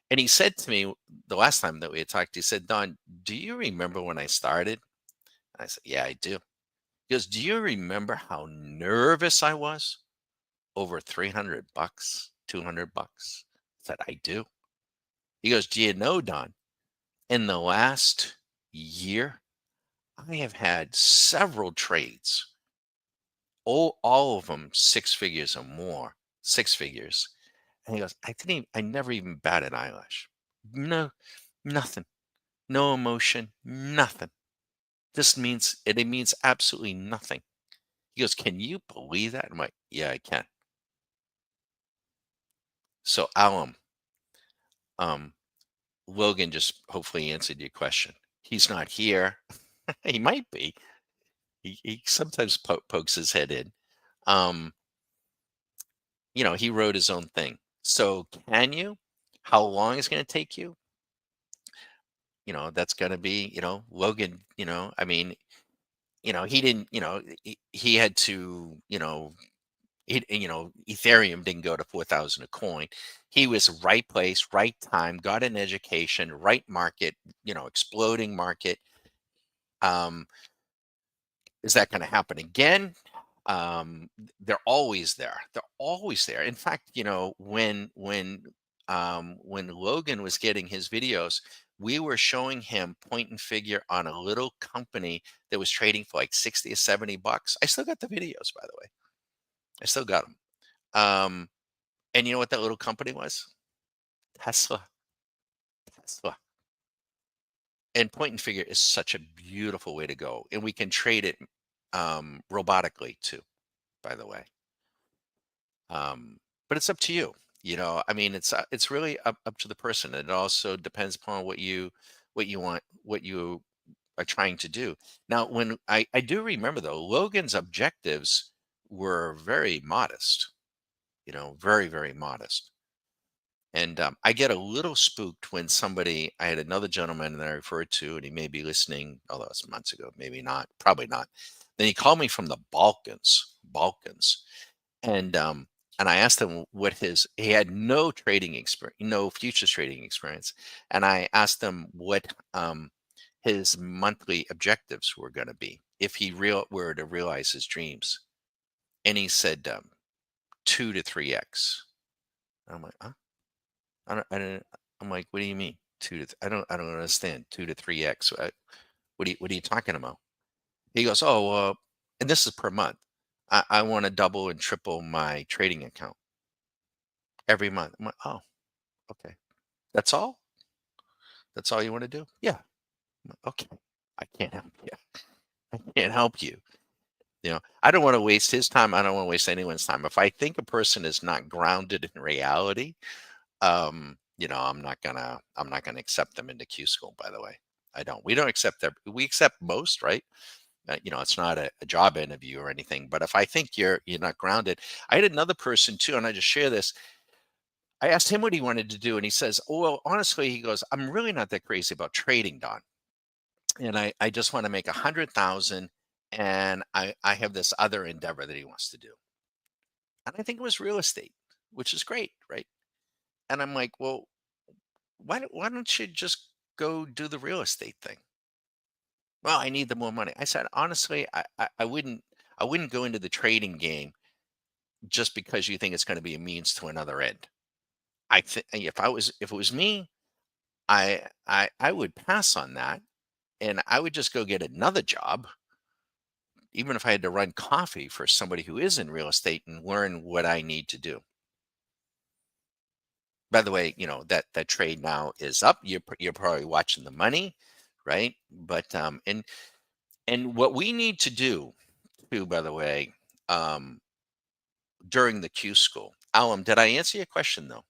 and he said to me the last time that we had talked, he said, Don, do you remember when I started? And I said, yeah, I do. He goes, do you remember how nervous I was over 300 bucks, 200 bucks? I said, I do. He goes, do you know, Don, in the last year, I have had several trades, all of them 6 figures or more, 6 figures. And he goes, I never even bat an eyelash. No, nothing. No emotion, nothing. It means absolutely nothing. He goes, can you believe that? I'm like, yeah, I can. So um, Logan just hopefully answered your question. He's not here. He might be. He sometimes pokes his head in. Um, he wrote his own thing. So can you? How long is going to take you? That's going to be, Logan, I mean, he didn't, he had to, Ethereum didn't go to 4,000 a coin. He was right place, right time, got an education, right market, exploding market. Um, is that going to happen again? They're always there. They're always there. In fact, when Logan was getting his videos, we were showing him point and figure on a little company that was trading for like 60 or 70 bucks. I still got the videos, by the way. I still got them. And you know what that little company was? Tesla. Tesla. And point and figure is such a beautiful way to go. And we can trade it robotically too, by the way. But it's up to you. I mean, it's really up to the person. It also depends upon what you want, what you are trying to do. Now, when I do remember though, Logan's objectives were very modest, very, very modest. And I get a little spooked when I had another gentleman that I referred to, and he may be listening, although it's months ago, maybe not, probably not. Then he called me from the Balkans. And I asked him he had no trading experience, no futures trading experience. And I asked him what his monthly objectives were going to be if he were to realize his dreams. And he said 2 to 3x. I'm like, huh? I don't, I'm like, what do you mean? I don't understand. 2 to 3x. What are you talking about? He goes, oh, and this is per month. I want to double and triple my trading account every month. I'm like, oh, okay. That's all? That's all you want to do? Yeah. I'm like, okay. I can't help you. I can't help you. I don't want to waste his time. I don't want to waste anyone's time. If I think a person is not grounded in reality, I'm not gonna accept them into Q school, by the way. I don't. We don't accept that. We accept most, right? It's not a job interview or anything. But if I think you're not grounded, I had another person too, and I just share this. I asked him what he wanted to do, and he says, "Oh, well, honestly," he goes, "I'm really not that crazy about trading, Don, and I just want to make 100,000, and I have this other endeavor that he wants to do." And I think it was real estate, which is great, right? And I'm like, "Well, why don't you just go do the real estate thing?" "Well, I need the more money." I said, "Honestly, I wouldn't go into the trading game just because you think it's going to be a means to another end. I think if it was me, I would pass on that, and I would just go get another job, even if I had to run coffee for somebody who is in real estate and learn what I need to do." By the way, that trade now is up. You're probably watching the money, right? But and what we need to do too, by the way, um, during the Q school. Alum, did I answer your question though?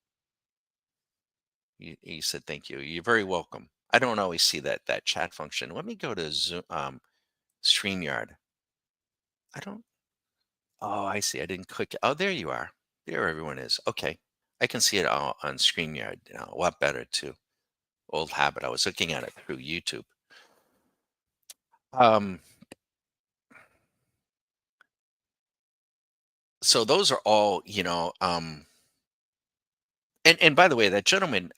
You said thank you. You're very welcome. I don't always see that chat function. Let me go to Zoom, StreamYard. I don't. Oh, I see. I didn't click. Oh, there you are. There everyone is. Okay. I can see it all on StreamYard now. A lot better too. Old habit. I was looking at it through YouTube. Um, so those are all, and by the way, that gentleman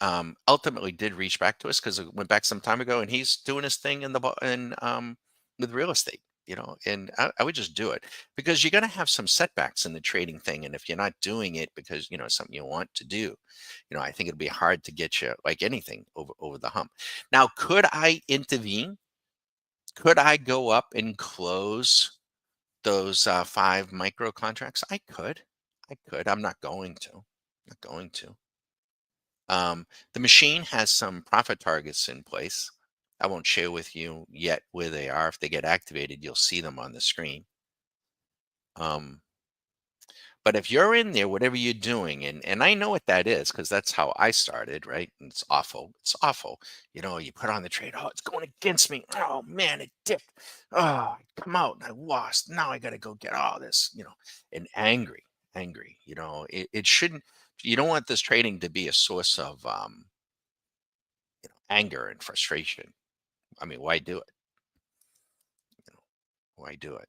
ultimately did reach back to us because it went back some time ago, and he's doing his thing with real estate. And I would just do it because you're going to have some setbacks in the trading thing, and if you're not doing it because it's something you want to do, I think it'll be hard to get you like anything over the hump. Now, could I intervene? Could I go up and close those 5 micro contracts? I could. I could. I'm not going to. Not going to. The machine has some profit targets in place. I won't share with you yet where they are. If they get activated, you'll see them on the screen. Um, but if you're in there, whatever you're doing, and I know what that is because that's how I started, right? And it's awful. It's awful. You put on the trade. Oh, it's going against me. Oh man, it dipped. Oh, I come out and I lost. Now I got to go get all this. And angry, angry. It shouldn't. You don't want this trading to be a source of anger and frustration. I mean, why do it? You know, why do it?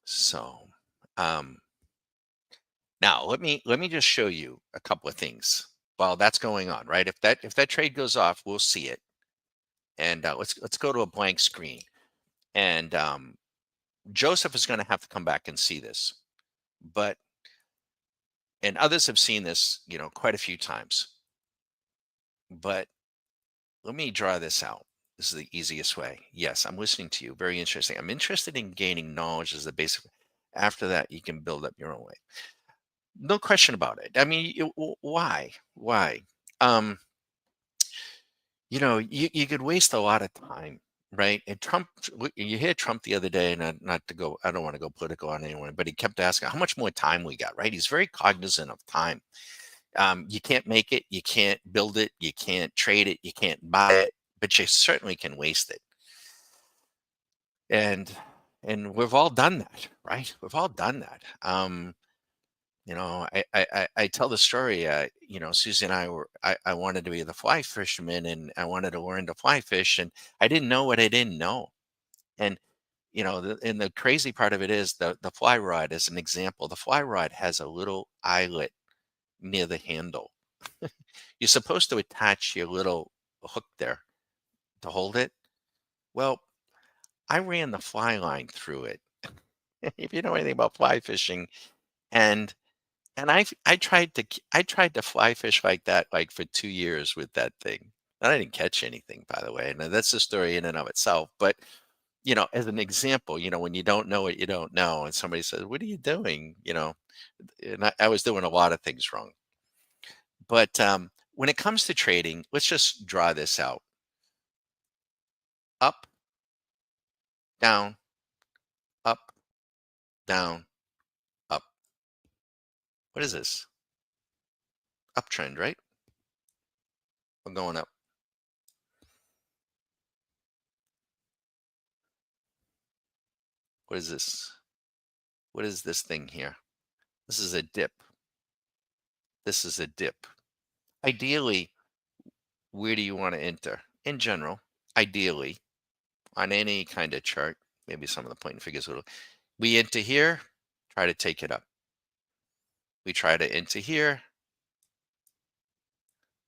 So, um, now let me just show you a couple of things while that's going on, right? If that trade goes off, we'll see it, and let's go to a blank screen. And Joseph is going to have to come back and see this, but and others have seen this, quite a few times. But let me draw this out. This is the easiest way. Yes, I'm listening to you. Very interesting. I'm interested in gaining knowledge as the basic. After that, you can build up your own way. No question about it. I mean, why? Why? Um, you could waste a lot of time, right? And Trump, you hear Trump the other day, and not to go, I don't want to go political on anyone, but he kept asking how much more time we got, right? He's very cognizant of time. You can't make it, you can't build it, you can't trade it, you can't buy it, but you certainly can waste it. And we've all done that, right? We've all done that. I tell the story. Susie and I wanted to be the fly fisherman, and I wanted to learn to fly fish, and I didn't know what I didn't know. And the crazy part of it is the fly rod, as an example, the fly rod has a little eyelet near the handle. You're supposed to attach your little hook there to hold it. Well, I ran the fly line through it. If you know anything about fly fishing, and I tried to fly fish like that, like, for 2 years with that thing, and I didn't catch anything, by the way, and that's a story in and of itself, but, as an example, when you don't know what you don't know, and somebody says, "What are you doing?" And I was doing a lot of things wrong. But, when it comes to trading, let's just draw this out. Up, down, up, down, up. What is this? Uptrend, right? We're going up. What is this? What is this thing here? This is a dip. This is a dip. Ideally, where do you want to enter? In general, ideally, on any kind of chart, maybe some of the point and figures will. We enter here, try to take it up. We try to enter here,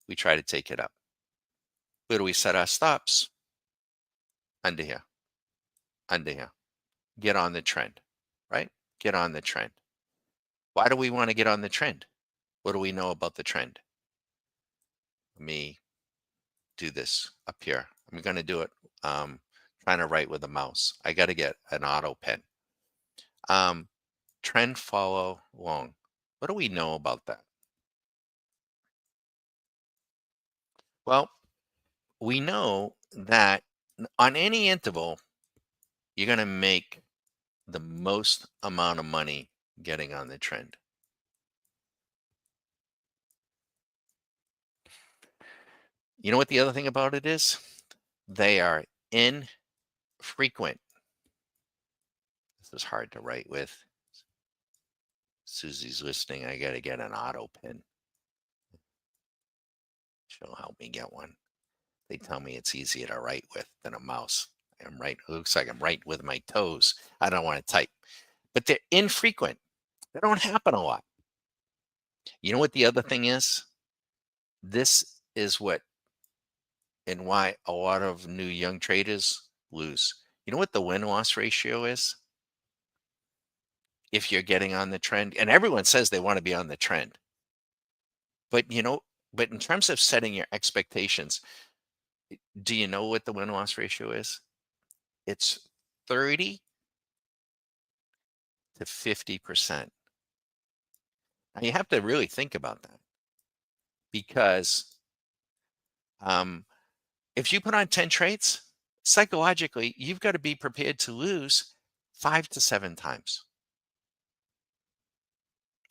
we try to take it up. Where do we set our stops? Under here, under here. Get on the trend, right? Get on the trend. Why do we want to get on the trend? What do we know about the trend? Let me do this up here. I'm going to do it trying to write with a mouse. I got to get an auto pen. Trend follow long. What do we know about that? Well, we know that on any interval, you're going to make the most amount of money getting on the trend. You know what the other thing about it is? They are infrequent. This is hard to write with. Susie's listening. I got to get an auto pen. She'll help me get one. They tell me it's easier to write with than a mouse. I'm right. It looks like I'm right with my toes. I don't want to type, but they're infrequent. They don't happen a lot. You know what the other thing is? This is what and why a lot of new young traders lose. You know what the win-loss ratio is? If you're getting on the trend, and everyone says they want to be on the trend, but but in terms of setting your expectations, do you know what the win-loss ratio is? It's 30 to 50%. Now you have to really think about that because if you put on 10 trades, psychologically, you've got to be prepared to lose 5 to 7 times.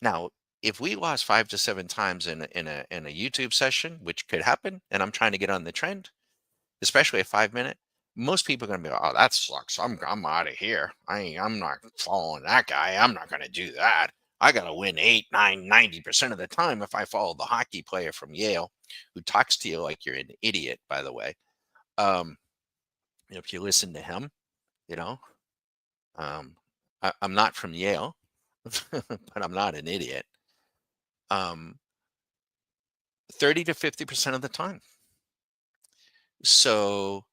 Now, if we lost 5 to 7 times in a YouTube session, which could happen, and I'm trying to get on the trend, especially a 5 minute, most people are going to be like, oh, that sucks. I'm out of here. I'm not following that guy. I'm not going to do that. I got to win 8, 9, 90% of the time if I follow the hockey player from Yale who talks to you like you're an idiot, by the way. If you listen to him, you know, I'm not from Yale, but I'm not an idiot. 30 to 50% of the time. So,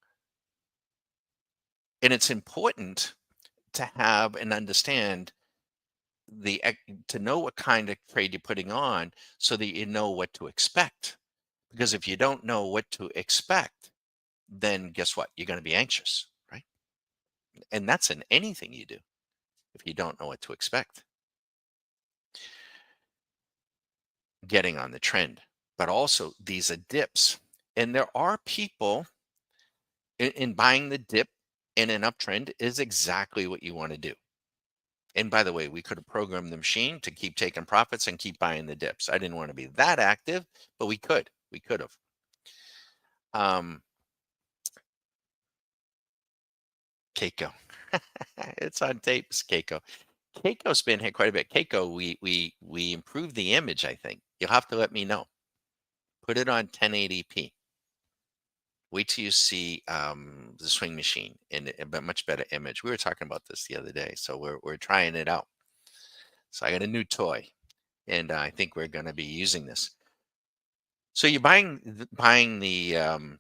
and it's important to have and understand to know what kind of trade you're putting on so that you know what to expect. Because if you don't know what to expect, then guess what? You're going to be anxious, right? And that's in anything you do if you don't know what to expect. Getting on the trend, but also these are dips. And there are people in buying the dip in an uptrend is exactly what you want to do. And by the way, we could have programmed the machine to keep taking profits and keep buying the dips. I didn't want to be that active, but we could. We could have. Keiko. It's on tapes, Keiko. Keiko's been here quite a bit. Keiko, we improved the image, I think. You'll have to let me know. Put it on 1080p. Wait till you see the swing machine in a much better image. We were talking about this the other day, so we're trying it out. So I got a new toy, and I think we're going to be using this. So you're buying the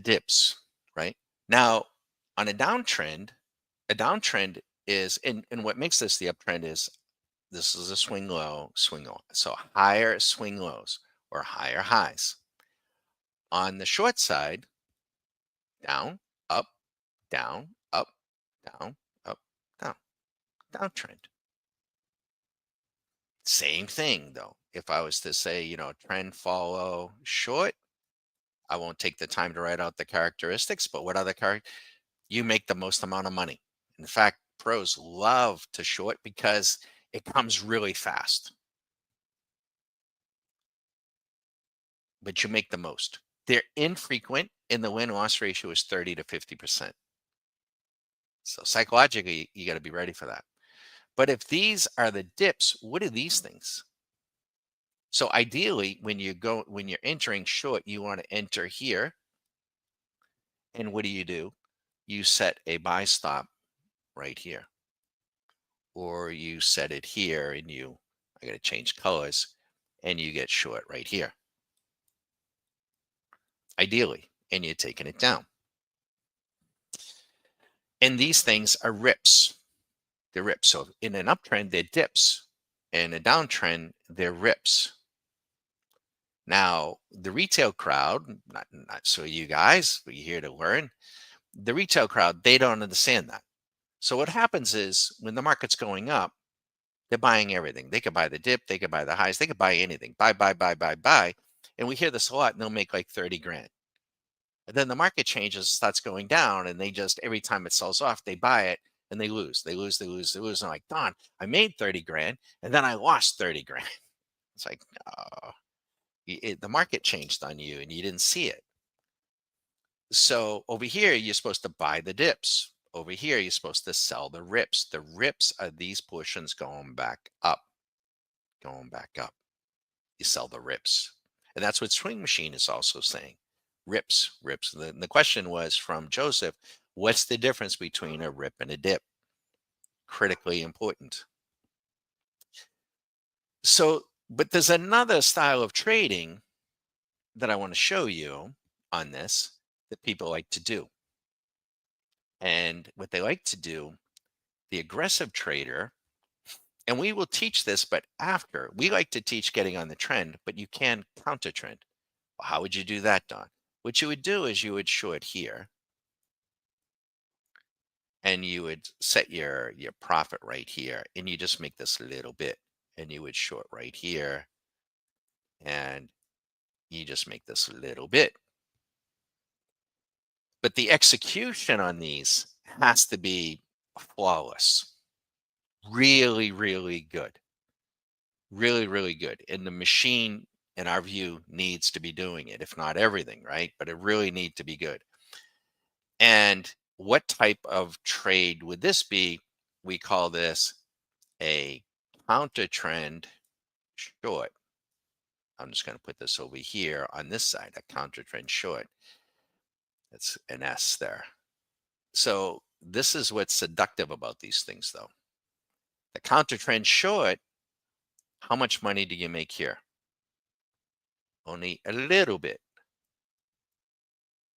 dips, right? Now on a downtrend is and what makes this the uptrend is this is a swing low, swing on. So higher swing lows or higher highs. On the short side, down, up, down, up, down, up, down, downtrend. Same thing though. If I was to say, trend follow short, I won't take the time to write out the characteristics, but what other you make the most amount of money. In fact, pros love to short because it comes really fast, but you make the most. They're infrequent and the win-loss ratio is 30 to 50%. So psychologically, you got to be ready for that. But if these are the dips, what are these things? So ideally, when you're entering short, you want to enter here. And what do? You set a buy stop right here, or you set it here and I got to change colors, and you get short right here, ideally, and you're taking it down. And these things are rips. They're rips. So in an uptrend, they're dips. In a downtrend, they're rips. Now, the retail crowd, not so you guys, we're here to learn. The retail crowd, they don't understand that. So what happens is when the market's going up, they're buying everything. They could buy the dip, they could buy the highs, they could buy anything. Buy, buy, buy, buy, buy. And we hear this a lot, and they'll make like 30 grand. And then the market changes, starts going down, and they just every time it sells off, they buy it and they lose. They lose, they lose, they lose. And I'm like, Don, I made 30 grand and then I lost 30 grand. It's like, oh, the market changed on you and you didn't see it. So over here, you're supposed to buy the dips. Over here, you're supposed to sell the rips. The rips are these portions going back up, going back up. You sell the rips. And that's what Swing Machine is also saying. Rips, rips. The question was from Joseph, what's the difference between a rip and a dip? Critically important. So, but there's another style of trading that I want to show you on this that people like to do. And what they like to do, the aggressive trader, and we will teach this, but after we like to teach getting on the trend, but you can counter trend. Well, how would you do that, Don? What you would do is you would short here and you would set your profit right here and you just make this a little bit and you would short right here and you just make this a little bit. But the execution on these has to be flawless. Really, really good. Really, really good. And the machine, in our view, needs to be doing it, if not everything, right? But it really needs to be good. And what type of trade would this be? We call this a counter trend short. I'm just going to put this over here on this side, a counter trend short. It's an S there. So this is what's seductive about these things, though. The counter trend short, how much money do you make here? Only a little bit.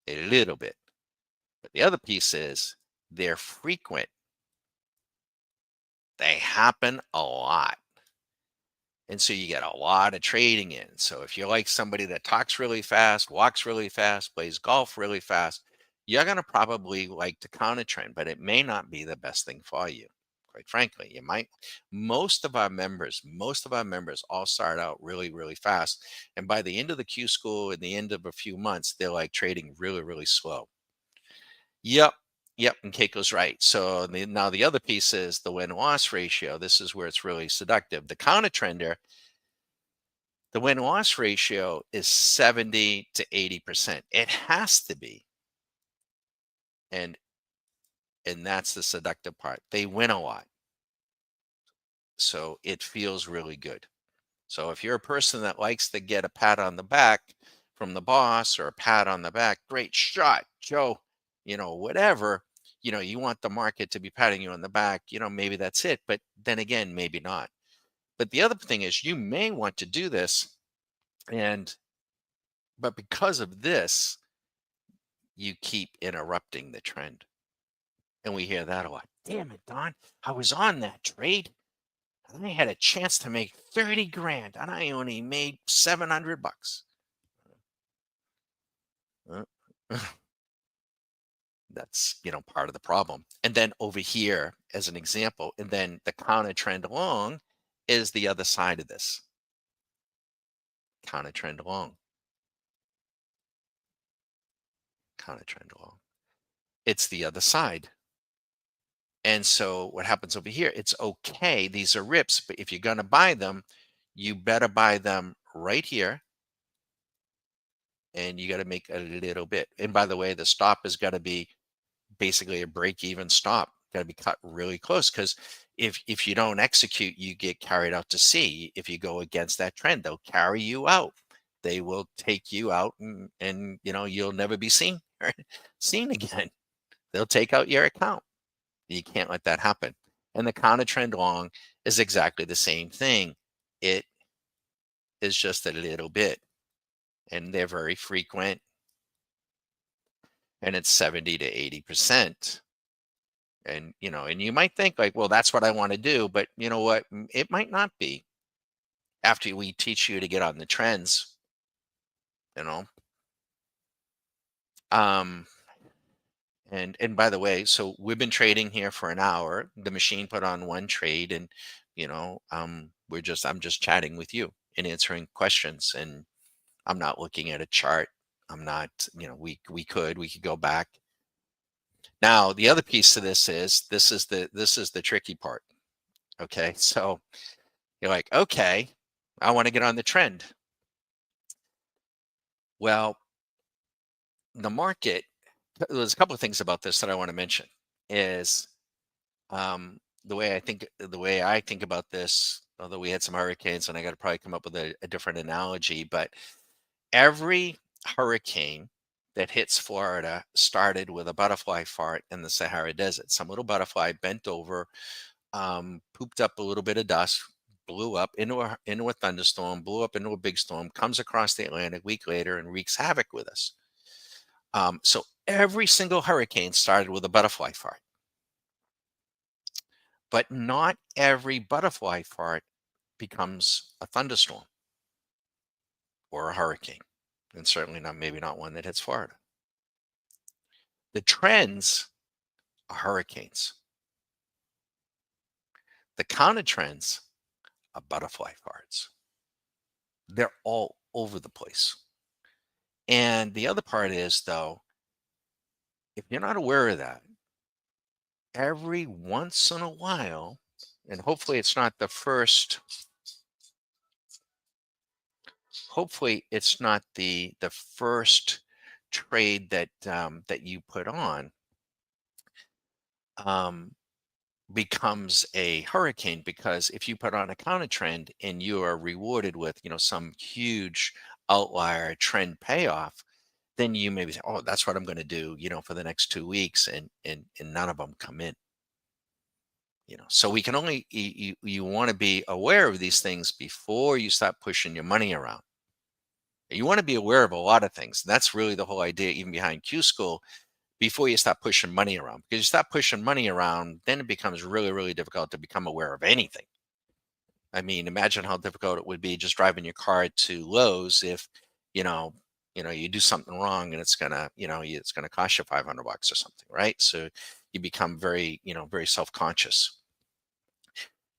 A little bit. But the other piece is they're frequent. They happen a lot. And so you get a lot of trading in. So if you're like somebody that talks really fast, walks really fast, plays golf really fast, you're going to probably like to counter trend, but it may not be the best thing for you. Quite frankly, you might. Most of our members all start out really, really fast. And by the end of the Q school, at the end of a few months, they're like trading really, really slow. Yep. Yep. And Keiko's right. So now the other piece is the win-loss ratio. This is where it's really seductive. The counter trender, the win-loss ratio is 70 to 80%. It has to be. And that's the seductive part. They win a lot. So it feels really good. So if you're a person that likes to get a pat on the back from the boss or a pat on the back, great shot, Joe, whatever, you want the market to be patting you on the back, maybe that's it. But then again, maybe not. But the other thing is you may want to do this but because of this, you keep interrupting the trend. And we hear that a lot. Damn it, Don, I was on that trade and I had a chance to make 30 grand and I only made 700 bucks. Uh, That's, part of the problem. And then over here, as an example, and then the counter trend along is the other side of this. Counter trend along. Counter trend along. It's the other side. And so what happens over here, it's okay. These are rips, but if you're going to buy them, you better buy them right here. And you got to make a little bit. And by the way, the stop is going to be basically a break even stop. got to be cut really close, because if you don't execute, you get carried out to sea. If you go against that trend, they'll carry you out. They will take you out, and you'll never be seen seen again. They'll take out your account. You can't let that happen. And the counter trend long is exactly the same thing. It is just a little bit, and they're very frequent, and it's 70 to 80%. And you might think like, well, that's what I want to do, but you know what? It might not be after we teach you to get on the trends, you know. Um, and by the way, so we've been trading here for an hour. The machine put on one trade, and I'm just chatting with you and answering questions, and I'm not looking at a chart. I'm not, we could go back. Now, the other piece to this is this is the tricky part. Okay. So you're like, okay, I want to get on the trend. Well, the market, there's a couple of things about this that I want to mention is the way I think about this, although we had some hurricanes and I got to probably come up with a different analogy, but every hurricane that hits Florida started with a butterfly fart in the Sahara Desert. Some little butterfly bent over, pooped up a little bit of dust, blew up into a thunderstorm, blew up into a big storm, comes across the Atlantic a week later and wreaks havoc with us. So every single hurricane started with a butterfly fart, but not every butterfly fart becomes a thunderstorm or a hurricane, and certainly not maybe not one that hits Florida. The trends are hurricanes. The counter trends are butterfly farts. They're all over the place. And the other part is, though, if you're not aware of that, every once in a while, and hopefully it's not the first trade that you put on, um, becomes a hurricane, because if you put on a counter trend and you are rewarded with some huge outlier trend payoff, then you maybe say, oh, that's what I'm going to do for the next 2 weeks, and none of them come in. So we can only you want to be aware of these things before you start pushing your money around. You want to be aware of a lot of things. That's really the whole idea even behind Q School, before you stop pushing money around. Because you stop pushing money around, then it becomes really, really difficult to become aware of anything. I mean, imagine how difficult it would be just driving your car to Lowe's if, you know, you do something wrong and it's gonna cost you $500 or something, right? So you become very, very self-conscious.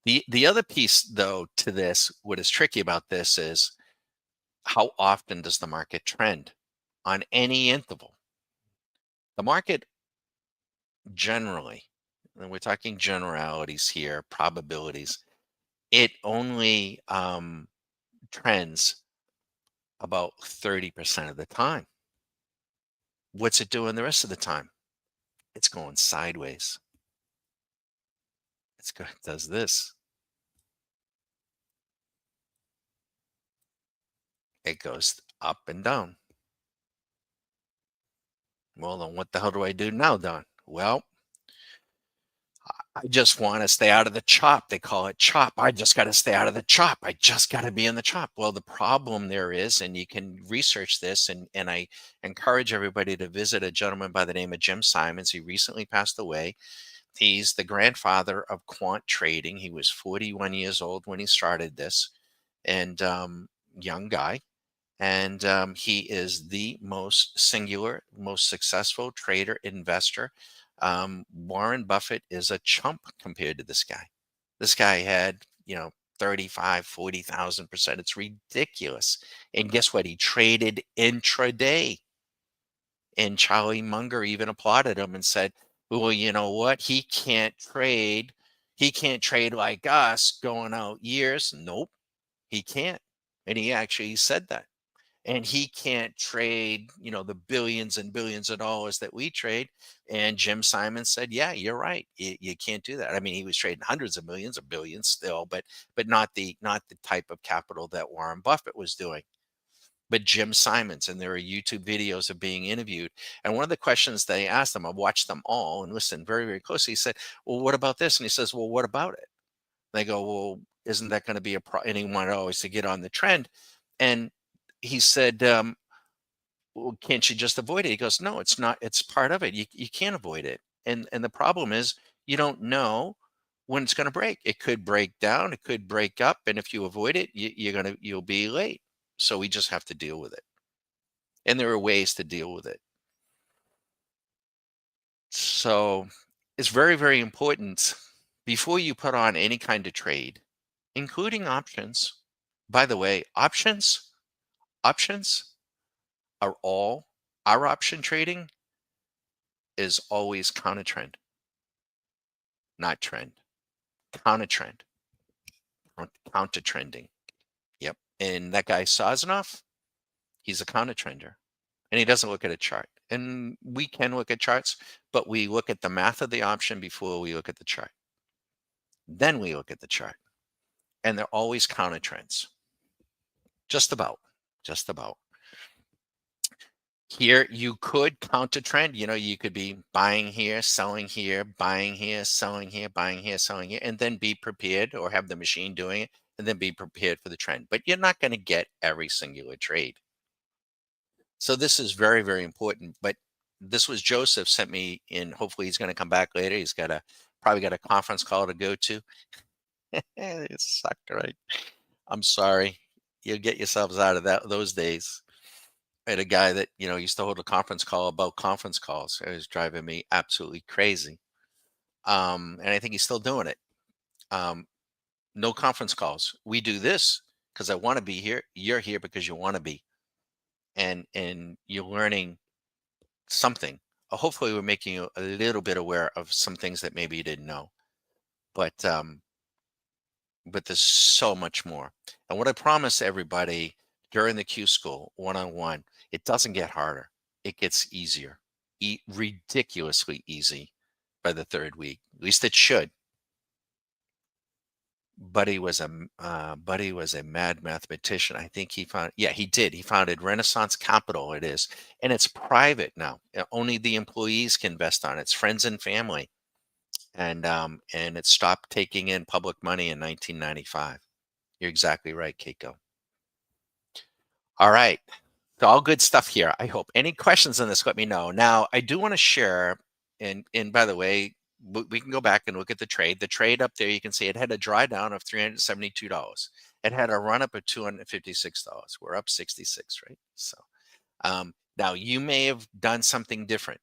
The other piece though to this, what is tricky about this is how often does the market trend on any interval? The market generally, and we're talking generalities here, probabilities, it only trends about 30% of the time. What's it doing the rest of the time? It's going sideways. It does this. It goes up and down. Well, then what the hell do I do now, Don? Well, I just want to stay out of the chop. They call it chop. I just got to stay out of the chop. I just got to be in the chop. Well, the problem there is, and you can research this, and I encourage everybody to visit a gentleman by the name of Jim Simons. He recently passed away. He's the grandfather of quant trading. He was 41 years old when he started this, and young guy. And he is the most singular, most successful trader, investor. Warren Buffett is a chump compared to this guy. This guy had, 35, 40,000%. It's ridiculous. And guess what? He traded intraday. And Charlie Munger even applauded him and said, well, you know what? He can't trade. He can't trade like us going out years. Nope, he can't. And he actually said that. and he can't trade, the billions and billions of dollars that we trade. And Jim Simon said, yeah, you're right. You can't do that. I mean, he was trading hundreds of millions or billions still, but not the type of capital that Warren Buffett was doing. But Jim Simons, and there are YouTube videos of being interviewed. And one of the questions they asked him, I've watched them all and listened very, very closely. He said, well, what about this? And he says, well, what about it? They go, well, isn't that going to be a problem? And he wanted always to get on the trend. And he said, well, can't you just avoid it? He goes, no, it's not. It's part of it. You can't avoid it. And the problem is you don't know when it's going to break. It could break down. It could break up. And if you avoid it, you'll be late. So we just have to deal with it. And there are ways to deal with it. So it's very, very important before you put on any kind of trade, including options. By the way, options are all our option trading is always counter trend, not trend, counter trend, counter trending. Yep. And that guy Sosnoff, he's a counter trender and he doesn't look at a chart. And we can look at charts, but we look at the math of the option before we look at the chart. Then we look at the chart, and they're always counter trends. Just about, just about. Here, you could counter trend. You could be buying here, selling here, buying here, selling here, buying here, selling here, and then be prepared or have the machine doing it and then be prepared for the trend. But you're not going to get every singular trade. So this is very, very important. But this was Joseph sent me in. Hopefully he's going to come back later. He's probably got a conference call to go to. It sucked, right? I'm sorry. You'll get yourselves out of those days. I had a guy that, used to hold a conference call about conference calls. It was driving me absolutely crazy. And I think he's still doing it. No conference calls. We do this because I want to be here. You're here because you want to be. And you're learning something. Hopefully we're making you a little bit aware of some things that maybe you didn't know. But there's so much more. And what I promise everybody during the Q School one-on-one, it doesn't get harder. It gets easier, ridiculously easy by the third week. At least it should. Buddy was a mad mathematician. I think he did. He founded Renaissance Capital. It is, and it's private now. Only the employees can invest on it. It's friends and family, and it stopped taking in public money in 1995. You're exactly right, Keiko. All right. So all good stuff here. I hope. Any questions on this, let me know. Now, I do want to share, and by the way, we can go back and look at the trade. The trade up there, you can see it had a drawdown of $372. It had a run up of $256. We're up 66, right? So now you may have done something different.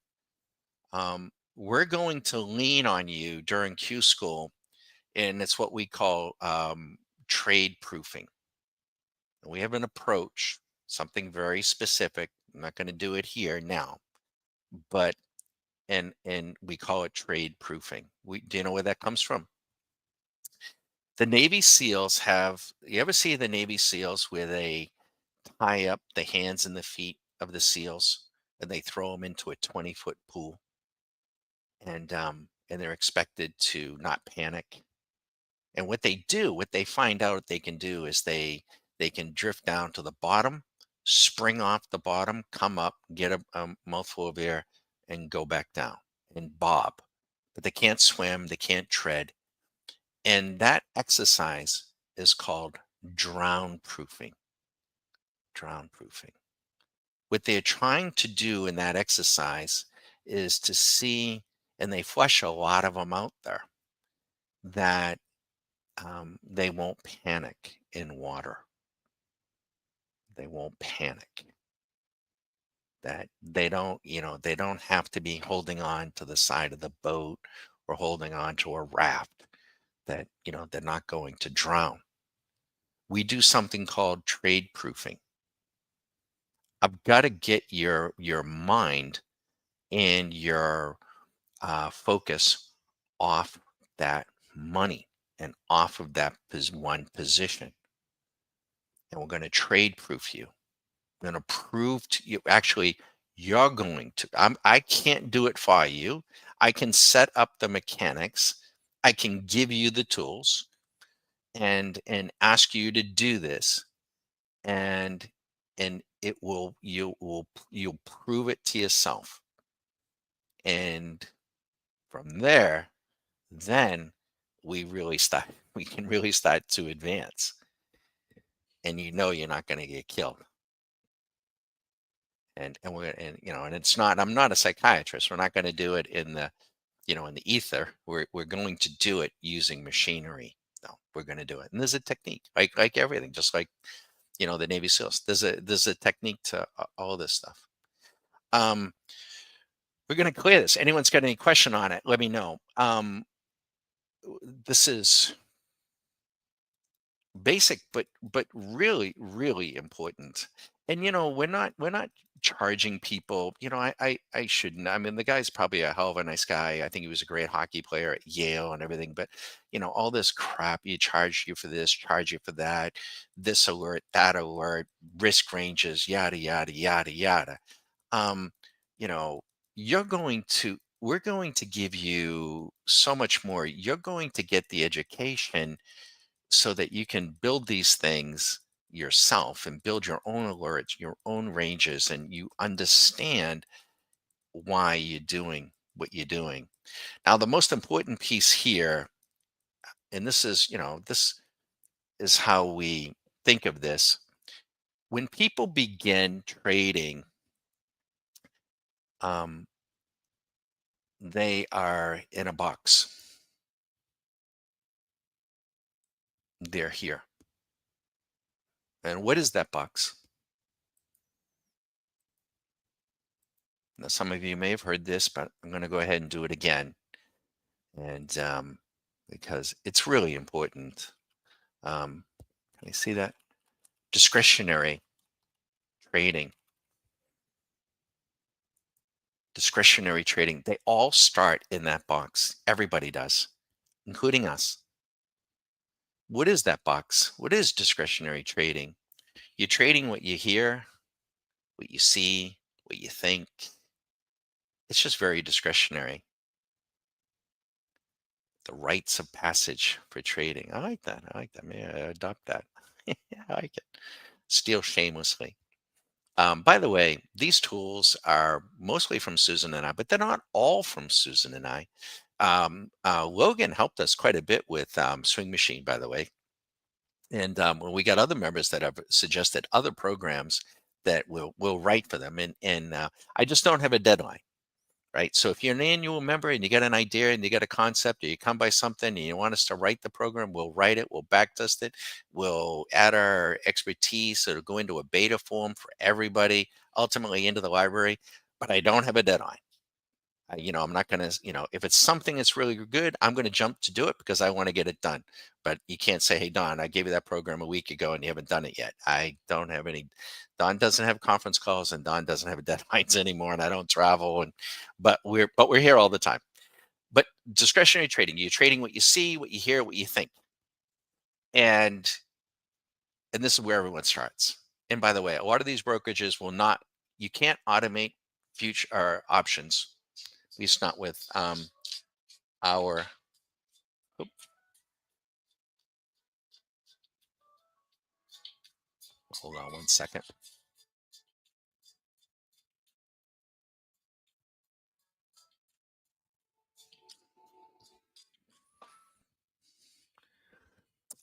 We're going to lean on you during Q School, and it's what we call trade proofing. We have an approach, something very specific. I'm not going to do it here now, but and we call it trade proofing. Do you know where that comes from? The Navy SEALs you ever see the Navy SEALs where they tie up the hands and the feet of the SEALs and they throw them into a 20-foot pool, and they're expected to not panic. And what they find out they can do is they can drift down to the bottom, spring off the bottom, come up, get a mouthful of air, and go back down and bob. But they can't swim, they can't tread. And that exercise is called drown proofing. Drown proofing. What they're trying to do in that exercise is to see, and they flush a lot of them out there, that they won't panic in water. They won't panic. That they don't have to be holding on to the side of the boat or holding on to a raft, that, they're not going to drown. We do something called trade proofing. I've got to get your mind and your focus off that money and off of that one position. And we're going to trade proof you. going to prove to you, actually, you're going to. I can't do it for you. I can set up the mechanics. I can give you the tools and ask you to do this, and it will you'll prove it to yourself, and from there, then we can really start to advance, and you're not going to get killed. And we're and and it's not, I'm not a psychiatrist. We're not going to do it in the in the ether. We're going to do it using machinery. No, we're going to do it, and there's a technique, like everything, just like the Navy SEALs. There's a technique to all this stuff. um we're going to clear this. Anyone's got any question on it, let me know. This is basic, but really really important. And we're not charging people. I shouldn't. I mean, the guy's probably a hell of a nice guy. I think he was a great hockey player at Yale and everything. But all this crap, you charge you for this, charge you for that, this alert, that alert, risk ranges, yada yada yada yada. um you know you're going to we're going to give you so much more. You're going to get the education so that you can build these things yourself and build your own alerts, your own ranges, and you understand why you're doing what you're doing. Now, the most important piece here, and this is how we think of this. When people begin trading, um, they are in a box. They're here. And what is that box? Now, some of you may have heard this, but I'm going to go ahead and do it again. And because it's really important. Can you see that? Discretionary trading, discretionary trading. They all start in that box. Everybody does, including us. What is that box? What is discretionary trading? You're trading what you hear, what you see, what you think. It's just very discretionary. The rites of passage for trading. I like that. I like that. May I adopt that? Yeah, I like it. Steal shamelessly. By the way, these tools are mostly from Susan and I, but they're not all from Susan and I. Logan helped us quite a bit with Swing Machine, by the way. And when we got other members that have suggested other programs that will write for them. And I just don't have a deadline. Right. So if you're an annual member and you get an idea and you get a concept, or you come by something and you want us to write the program, we'll write it, we'll backtest it, we'll add our expertise. So it'll go into a beta form for everybody, ultimately into the library. But I don't have a deadline. I'm not going to, if it's something that's really good, I'm going to jump to do it because I want to get it done. But you can't say, hey, Don, I gave you that program a week ago and you haven't done it yet. I don't have any. Don doesn't have conference calls and Don doesn't have deadlines anymore, and I don't travel. But we're here all the time. But discretionary trading, you're trading what you see, what you hear, what you think. And this is where everyone starts. And by the way, a lot of these brokerages will not, you can't automate future options, at least not with our, oop, hold on one second.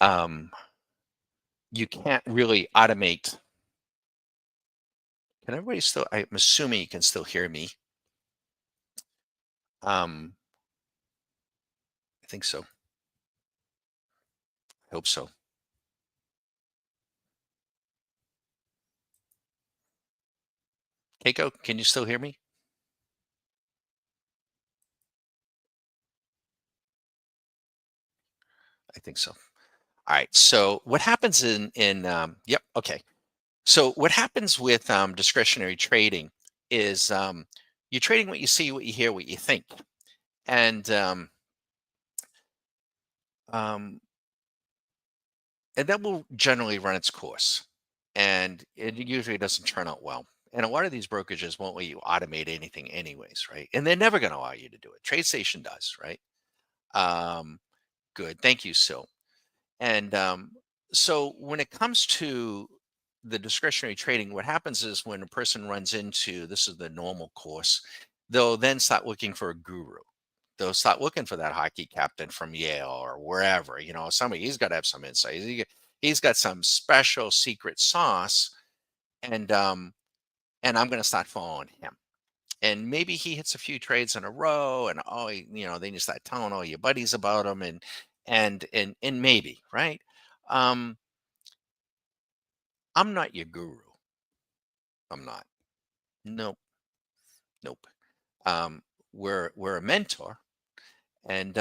Um, you can't really automate. Can everybody still, I'm assuming you can still hear me. Um, I think so. I hope so. Keiko, can you still hear me? I think so. All right. So what happens yep. Okay. So what happens with discretionary trading is you're trading what you see, what you hear, what you think. And um, and that will generally run its course. and it usually doesn't turn out well. And a lot of these brokerages won't let you automate anything anyways, right? And they're never going to allow you to do it. TradeStation does, right? Um, Good. Thank you, Sil. And so when it comes to the discretionary trading, what happens is when a person runs into this is the normal course, they'll then start looking for a guru. They'll start looking for that hockey captain from Yale or wherever, somebody he's got to have some insight. He's got some special secret sauce, and and I'm going to start following him. And maybe he hits a few trades in a row, and then you start telling all your buddies about him, and maybe right. Um, I'm not your guru. I'm not. Nope. Nope. Um, we're a mentor, and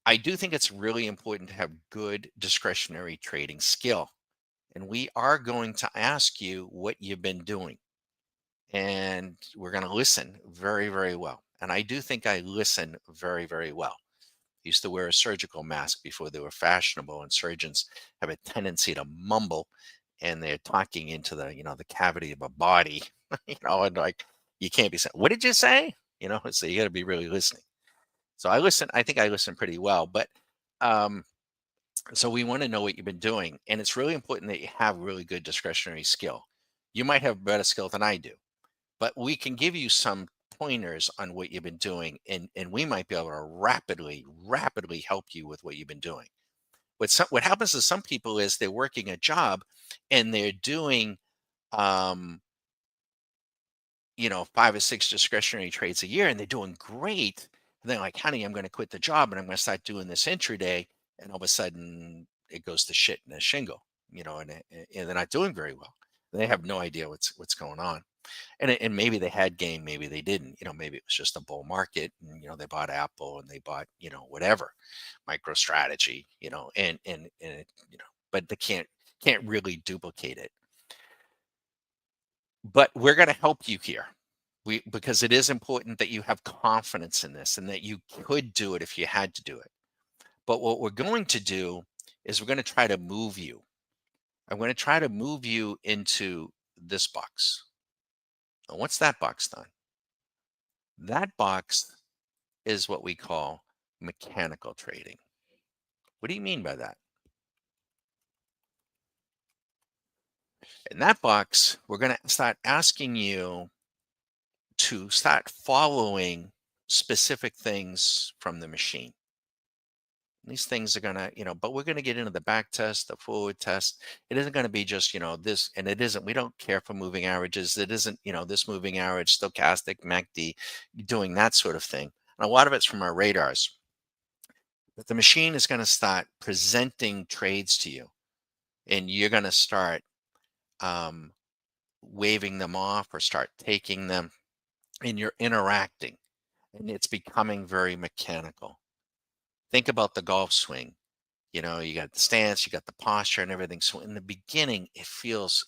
I do think it's really important to have good discretionary trading skill. And we are going to ask you what you've been doing, and we're going to listen very, very well. And I do think I listen very, very well. Used to wear a surgical mask before they were fashionable, and surgeons have a tendency to mumble, and they're talking into the cavity of a body, and like you can't be saying, "What did you say?" So you got to be really listening. So I think I listen pretty well, but um, so we want to know what you've been doing, and it's really important that you have really good discretionary skill. You might have better skill than I do, but we can give you some pointers on what you've been doing, and we might be able to rapidly help you with what you've been doing. What happens to some people is they're working a job and they're doing um 5 or 6 discretionary trades a year, and they're doing great, and they're like, honey, I'm going to quit the job and I'm going to start doing this intraday, and all of a sudden it goes to shit in a shingle, and they're not doing very well. They have no idea what's going on. And maybe they had game, maybe they didn't. Maybe it was just a bull market, and they bought Apple, and they bought whatever MicroStrategy, but they can't really duplicate it. But we're going to help you here. Because it is important that you have confidence in this and that you could do it if you had to do it. But what we're going to do is we're going to try to move you. I'm going to try to move you into this box. And what's that box done? That box is what we call mechanical trading. What do you mean by that? In that box, we're going to start asking you to start following specific things from the machine. These things are gonna, but we're gonna get into the back test, the forward test. It isn't gonna be just, this, and it isn't. We don't care for moving averages. It isn't, this moving average, stochastic, MACD, doing that sort of thing. And a lot of it's from our radars. But the machine is gonna start presenting trades to you, and you're gonna start um, waving them off or start taking them, and you're interacting, and it's becoming very mechanical. Think about the golf swing. You got the stance, you got the posture and everything. So in the beginning, it feels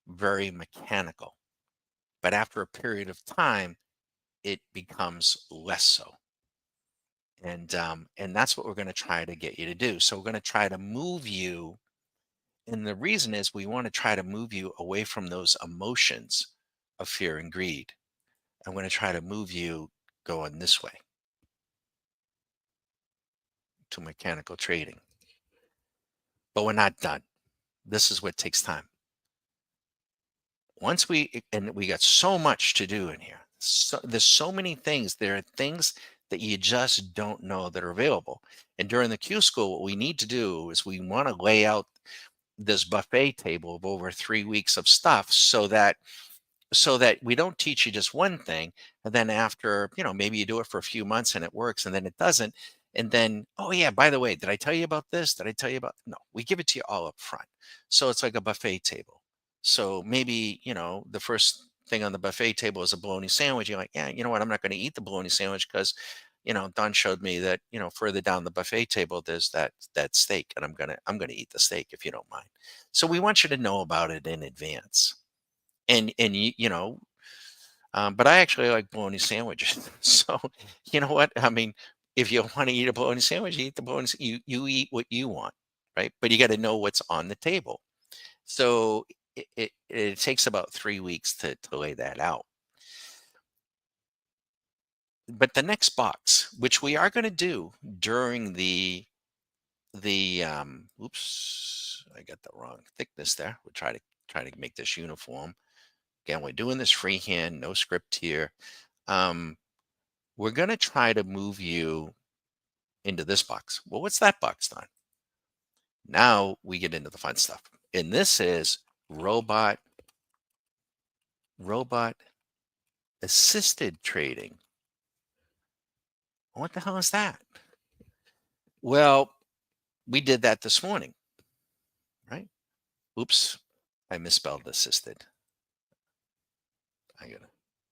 very mechanical. But after a period of time, it becomes less so. And that's what we're going to try to get you to do. So we're going to try to move you. And the reason is we want to try to move you away from those emotions of fear and greed. I'm going to try to move you going this way to mechanical trading. But we're not done. This is what takes time. And we got so much to do in here. There's so many things. There are things that you just don't know that are available. And during the Q school, what we need to do is we want to lay out this buffet table of over 3 weeks of stuff so that we don't teach you just one thing, and then after, maybe you do it for a few months and it works, and then it doesn't. And then, oh yeah, by the way, did I tell you about this? Did I tell you about? No, we give it to you all up front. So it's like a buffet table. So maybe, the first thing on the buffet table is a bologna sandwich. You're like, yeah, you know what? I'm not going to eat the bologna sandwich because, Don showed me that, further down the buffet table, there's that steak, and I'm gonna eat the steak if you don't mind. So we want you to know about it in advance. And but I actually like bologna sandwiches. So you know what? I mean, if you want to eat a bologna sandwich, you eat the bologna. You eat what you want, right? But you got to know what's on the table. So it takes about 3 weeks to lay that out. But the next box, which we are going to do during the oops, I got the wrong thickness there. We'll try to make this uniform. Again, we're doing this freehand, no script here. Um, we're going to try to move you into this box. Well, what's that box done? Now we get into the fun stuff. And this is robot robot assisted trading. What the hell is that? Well, we did that this morning, right? Oops, I misspelled assisted. I gotta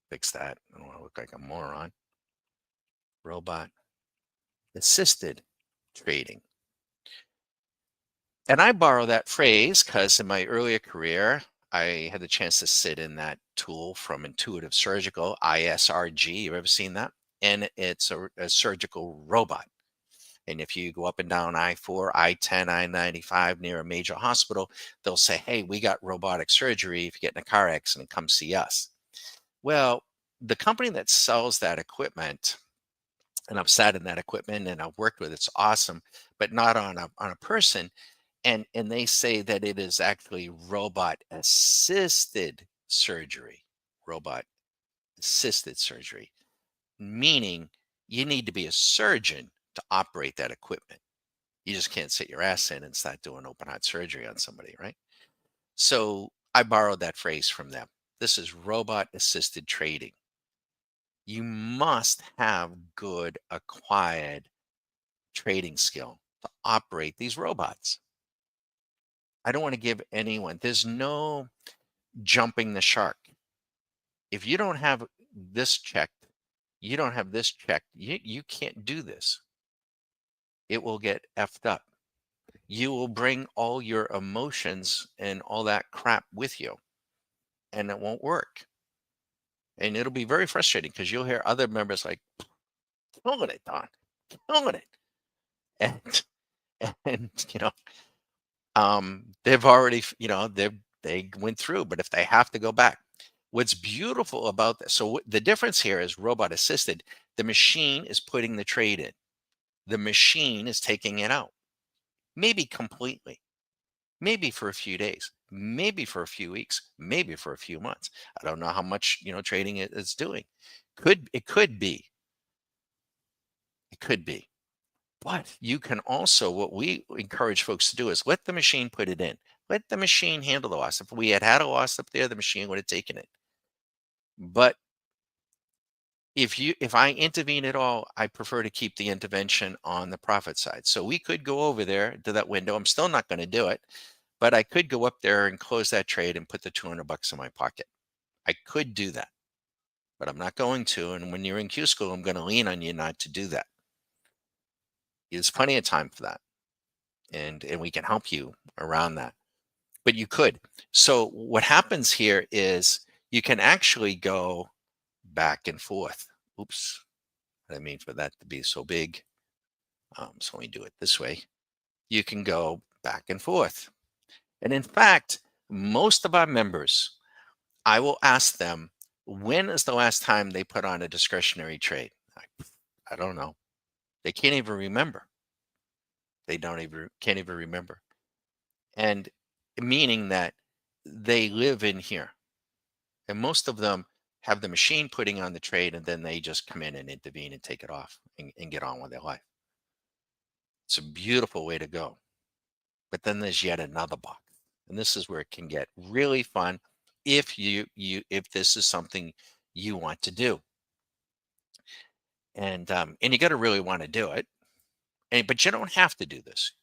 fix that. I don't want to look like a moron. Robot assisted trading. And I borrow that phrase because in my earlier career, I had the chance to sit in that tool from Intuitive Surgical, ISRG. You ever seen that? And it's a surgical robot. And if you go up and down I-4, I-10, I-95 near a major hospital, they'll say, hey, we got robotic surgery. If you get in a car accident, come see us. Well, the company that sells that equipment, and I've sat in that equipment and I've worked with it's awesome, but not on a person. And they say that it is actually robot assisted surgery. Robot assisted surgery, meaning you need to be a surgeon to operate that equipment. You just can't sit your ass in and start doing open heart surgery on somebody, right? So I borrowed that phrase from them. This is robot assisted trading. You must have good acquired trading skill to operate these robots. I don't want to give anyone, there's no jumping the shark. If you don't have this checked, you don't have this checked, you can't do this. It will get effed up. You will bring all your emotions and all that crap with you, and it won't work. And it'll be very frustrating because you'll hear other members like, killing it, Don, killing it. And, they've already, they went through, but if they have to go back, what's beautiful about this, so the difference here is robot assisted. The machine is putting the trade in. The machine is taking it out, maybe completely, maybe for a few days, maybe for a few weeks, maybe for a few months. I don't know how much, trading it's doing. It could be. But you can also, what we encourage folks to do is let the machine put it in. Let the machine handle the loss. If we had a loss up there, the machine would have taken it. But if I intervene at all, I prefer to keep the intervention on the profit side. So we could go over there to that window. I'm still not going to do it, but I could go up there and close that trade and put the $200 in my pocket. I could do that, but I'm not going to. And when you're in Q school, I'm going to lean on you not to do that. There's plenty of time for that, and we can help you around that. But you could. So what happens here is you can actually go back and forth. Oops, I didn't mean for that to be so big. So let me do it this way. You can go back and forth. And in fact, most of our members, I will ask them, when is the last time they put on a discretionary trade? I don't know. They can't even remember. They can't even remember. And meaning that they live in here. And most of them have the machine putting on the trade and then they just come in and intervene and take it off and get on with their life. It's a beautiful way to go. But then there's yet another box. And this is where it can get really fun if this is something you want to do. And you got to really want to do it. But you don't have to do this.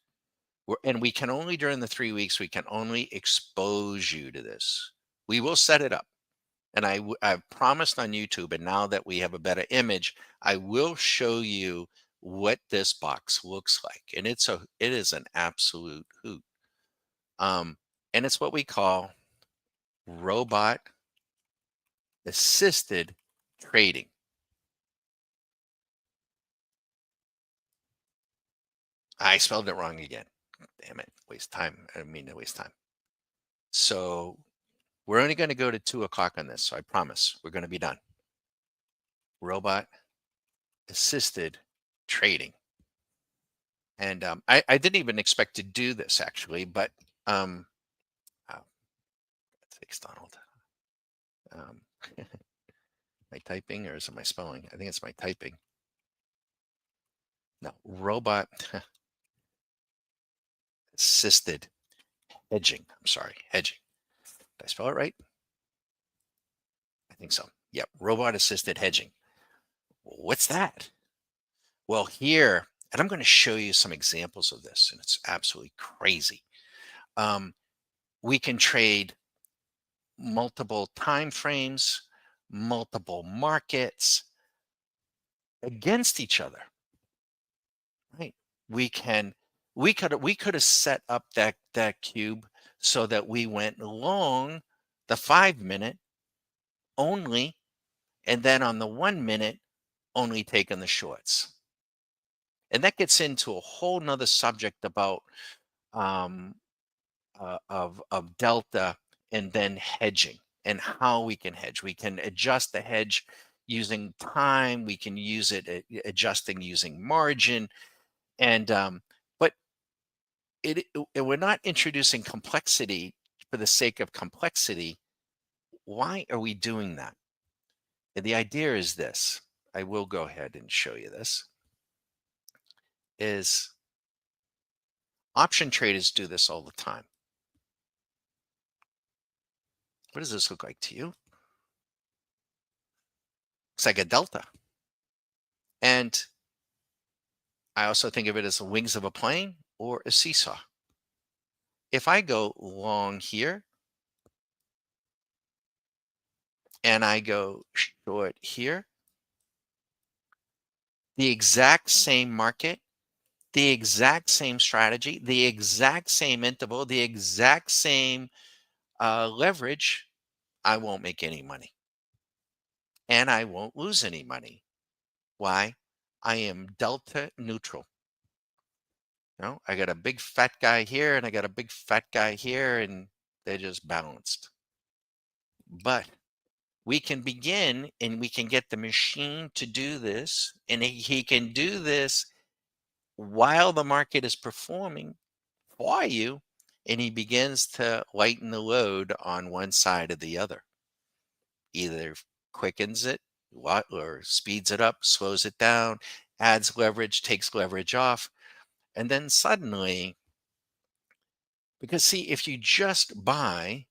And we can only, during the 3 weeks, we can only expose you to this. We will set it up. And I've promised on YouTube, and now that we have a better image, I will show you what this box looks like. And it is an absolute hoot. And it's what we call robot assisted trading. I spelled it wrong again. Damn it. Waste time. I didn't mean to waste time. So we're only going to go to 2 o'clock on this. So I promise we're going to be done. Robot assisted trading. And I didn't even expect to do this actually, but oh, thanks, Donald. Um, my typing or is it my spelling? I think it's my typing. No, robot assisted hedging. I'm sorry, hedging. Did I spell it right? I think so. Yep, robot assisted hedging. What's that? Well, here, and I'm going to show you some examples of this, and it's absolutely crazy. Um, we can trade multiple time frames, multiple markets against each other, right? We can we could have set up that cube so that we went long the 5 minute only, and then on the 1 minute only taking the shorts. And that gets into a whole nother subject about um, of delta and then hedging and how we can hedge. We can adjust the hedge using time. We can use it adjusting using margin, and but we're not introducing complexity for the sake of complexity. Why are we doing that? And the idea is this. I will go ahead and show you this. Is option traders do this all the time. What does this look like to you? It's like a delta. And I also think of it as the wings of a plane or a seesaw. If I go long here and I go short here, the exact same market, the exact same strategy, the exact same interval, the exact same leverage, I won't make any money and I won't lose any money. Why? I am delta neutral. I got a big fat guy here and I got a big fat guy here, and they're just balanced. But we can begin and we can get the machine to do this, and he can do this while the market is performing for you, and he begins to lighten the load on one side or the other. Either quickens it or speeds it up, slows it down, adds leverage, takes leverage off, and then suddenly, because see, if you just buy,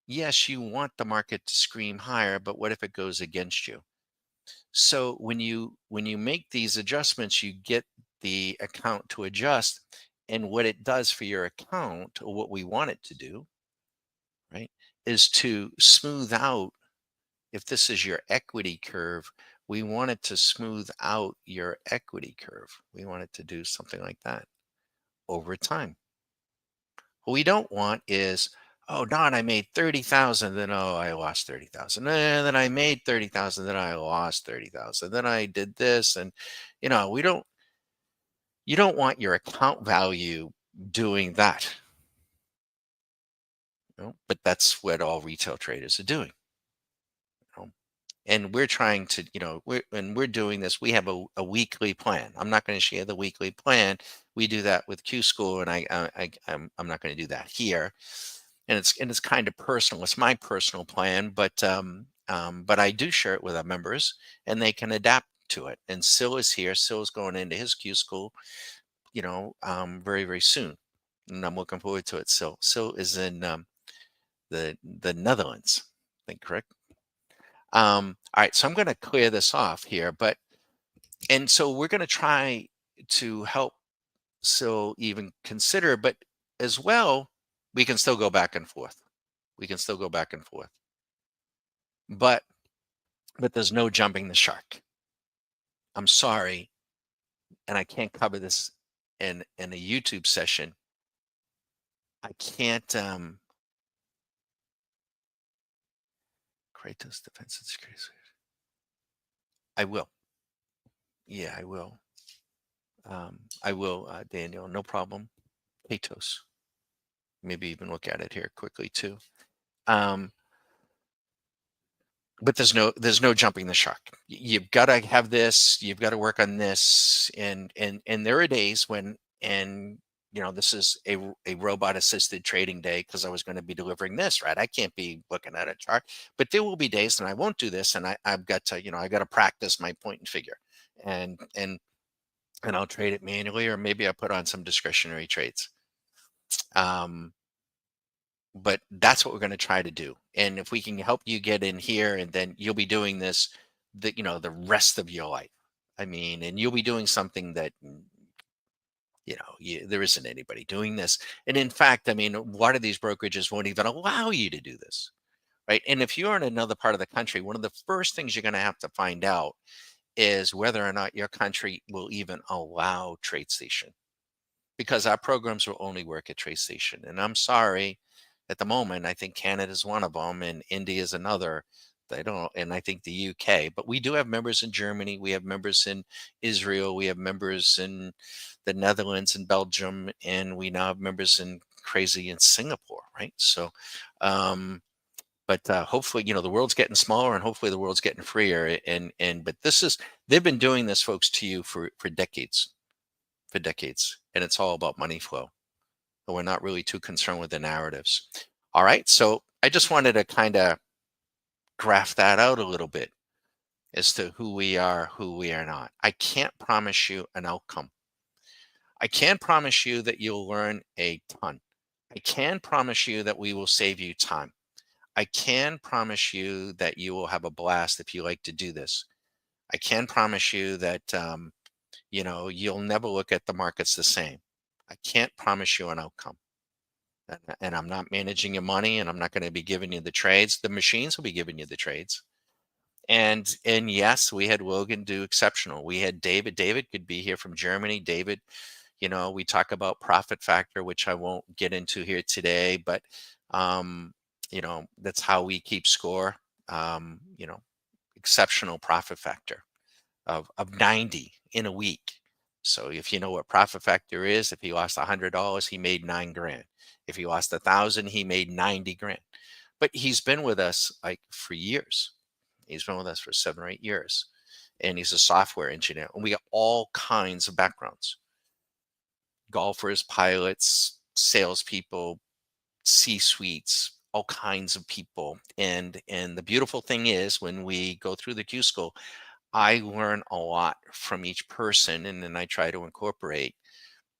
yes, you want the market to scream higher, but what if it goes against you? So when you make these adjustments, you get the account to adjust, and what it does for your account, or what we want it to do, right, is to smooth out. If this is your equity curve, we want it to smooth out your equity curve. We want it to do something like that over time. What we don't want is, oh, Don, I made 30,000, then oh, I lost 30,000. And then I made 30,000, then I lost 30,000. Then I did this, and we don't you don't want your account value doing that. But that's what all retail traders are doing. You know? And we're trying to, we're doing this. We have a weekly plan. I'm not going to share the weekly plan. We do that with Q School, and I'm not going to do that here. And it's kind of personal. It's my personal plan, but I do share it with our members, and they can adapt to it. And Sil is here. Sil's going into his Q School, very very soon, and I'm looking forward to it. Sil is in the Netherlands, I think, correct? All right, so I'm going to clear this off here, and so we're going to try to help Sil even consider, but as well, we can still go back and forth. We can still go back and forth, but there's no jumping the shark. I'm sorry, and I can't cover this in a YouTube session. I can't. Kratos Defense and Security. I will. Yeah, I will. I will, Daniel. No problem. Kratos. maybe even look at it here quickly too. Um, but there's no jumping the shark. You've got to have this. You've got to work on this. And there are days when, and this is a robot assisted trading day because I was going to be delivering this, right? I can't be looking at a chart, but there will be days when I won't do this, and I've got to I got to practice my point and figure, and I'll trade it manually, or maybe I put on some discretionary trades. Um, but that's what we're going to try to do. And if we can help you get in here, and then you'll be doing this the rest of your life. I mean, and you'll be doing something that there isn't anybody doing this. And in fact, I mean, a lot of these brokerages won't even allow you to do this, right? And if you're in another part of the country, one of the first things you're going to have to find out is whether or not your country will even allow TradeStation, because our programs will only work at TradeStation. And I'm sorry, at the moment, I think Canada's one of them and India is another. They don't, and I think the UK, but we do have members in Germany, we have members in Israel, we have members in the Netherlands and Belgium, and we now have members in Singapore, right? So, but hopefully, the world's getting smaller, and hopefully the world's getting freer. But they've been doing this, folks, to you for decades, and it's all about money flow. But we're not really too concerned with the narratives. All right, so I just wanted to kind of graph that out a little bit as to who we are not. I can't promise you an outcome. I can promise you that you'll learn a ton. I can promise you that we will save you time. I can promise you that you will have a blast if you like to do this. I can promise you that you'll never look at the markets the same. I can't promise you an outcome. And I'm not managing your money, and I'm not going to be giving you the trades. The machines will be giving you the trades. And yes, we had Logan do exceptional. We had David. David could be here from Germany. David, we talk about profit factor, which I won't get into here today, but that's how we keep score. Um, you know, Exceptional profit factor of 90 in a week. So if you know what profit factor is, if he lost $100, he made 9 grand. If he lost 1,000, he made 90 grand. But he's been with us like for years. He's been with us for 7 or 8 years, and he's a software engineer. And we got all kinds of backgrounds: golfers, pilots, salespeople, C-suites, all kinds of people. And the beautiful thing is, when we go through the Q school, I learn a lot from each person, and then I try to incorporate,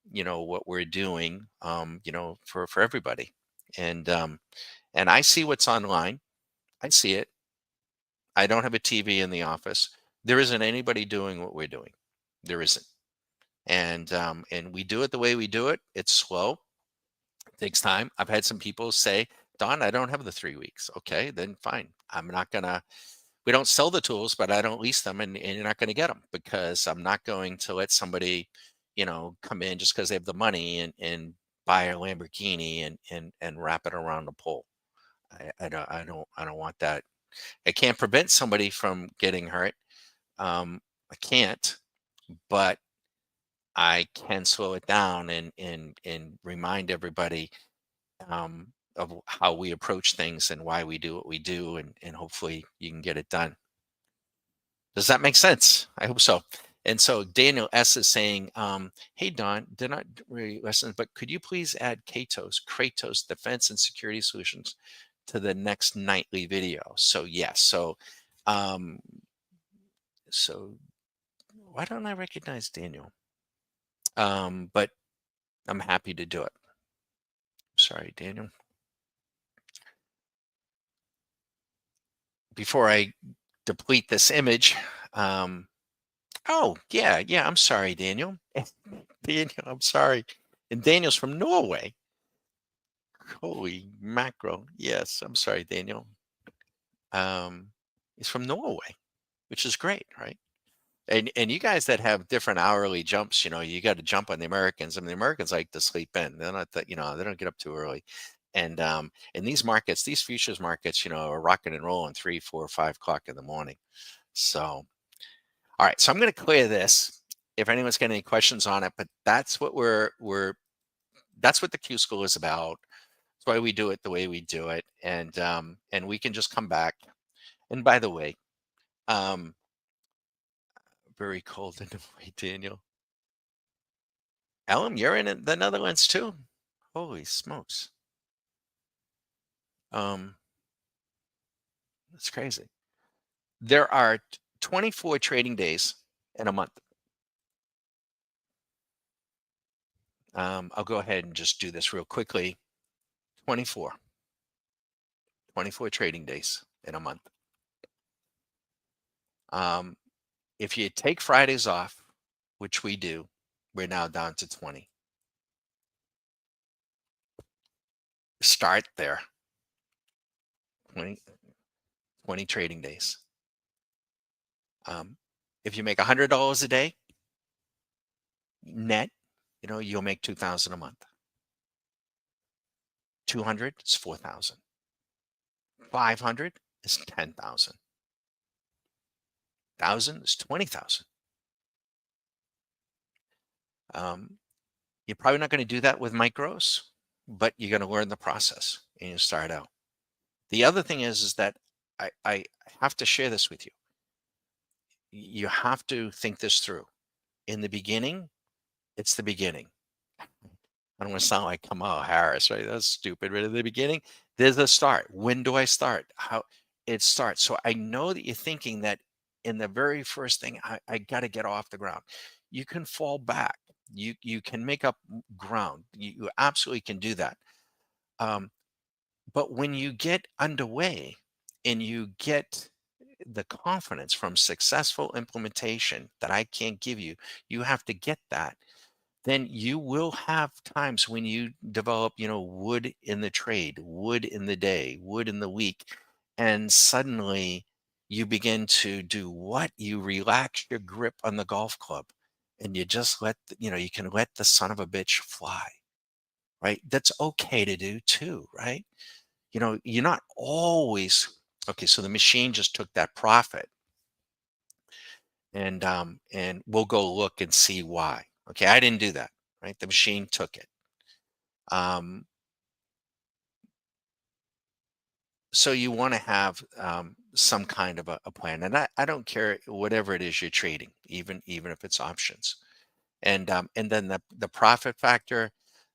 what we're doing, for everybody. And I see what's online. I see it. I don't have a TV in the office. There isn't anybody doing what we're doing. There isn't. And we do it the way we do it. It's slow. It takes time. I've had some people say, Don, I don't have the 3 weeks. Okay, then fine. I'm not gonna. We don't sell the tools, but I don't lease them, and you're not going to get them, because I'm not going to let somebody, come in just because they have the money and buy a Lamborghini and wrap it around the pole. I don't want that. I can't prevent somebody from getting hurt. I can't, but I can slow it down and remind everybody of how we approach things and why we do what we do, and hopefully you can get it done. Does that make sense? I hope so. And so Daniel S is saying, hey, Don, did not really listen, but could you please add Kratos Defense and Security Solutions to the next nightly video? So yes. Um, so why don't I recognize Daniel? But I'm happy to do it. Sorry, Daniel. Before I deplete this image, oh, yeah, I'm sorry, Daniel. Daniel, I'm sorry. And Daniel's from Norway. Holy macro. Yes, I'm sorry, Daniel. He's from Norway, which is great, right? And you guys that have different hourly jumps, you got to jump on the Americans. I mean, the Americans like to sleep in. They're not that, they don't get up too early. And these markets, these futures markets, are rocking and rolling 3, 4, 5 o'clock in the morning. So, all right. So I'm going to clear this if anyone's got any questions on it, but that's what that's what the Q School is about. why we do it the way we do it, and we can just come back. And by the way, um, very cold in the way, Daniel. Ellen, you're in the Netherlands too. Holy smokes. Um, that's crazy. There are 24 trading days in a month. I'll go ahead and just do this real quickly. 24, 24 trading days in a month. Um, if you take Fridays off, which we do, we're now down to 20. Start there. 20, 20 trading days. If you make $100 a day net, you'll make 2,000 a month. 200 is 4,000. 500 is 10,000. 1,000 is 20,000. You're probably not going to do that with micros, but you're going to learn the process and you start out. The other thing is that I have to share this with you. You have to think this through. In the beginning, it's the beginning. I don't want to sound like Kamala Harris, right? That's stupid. But at the beginning, there's a start. When do I start? How it starts. So I know that you're thinking that in the very first thing, I got to get off the ground. You can fall back. You can make up ground. You absolutely can do that. But when you get underway and you get the confidence from successful implementation that I can't give you, you have to get that. Then you will have times when you develop, wood in the trade, wood in the day, wood in the week, and suddenly you begin to do what? You relax your grip on the golf club and you just you can let the son of a bitch fly, right? That's okay to do too, right? You're not always okay. So the machine just took that profit, and we'll go look and see why. Okay, I didn't do that, right? The machine took it. Um, so you want to have some kind of a plan, and I don't care whatever it is you're trading, even if it's options. And then the profit factor,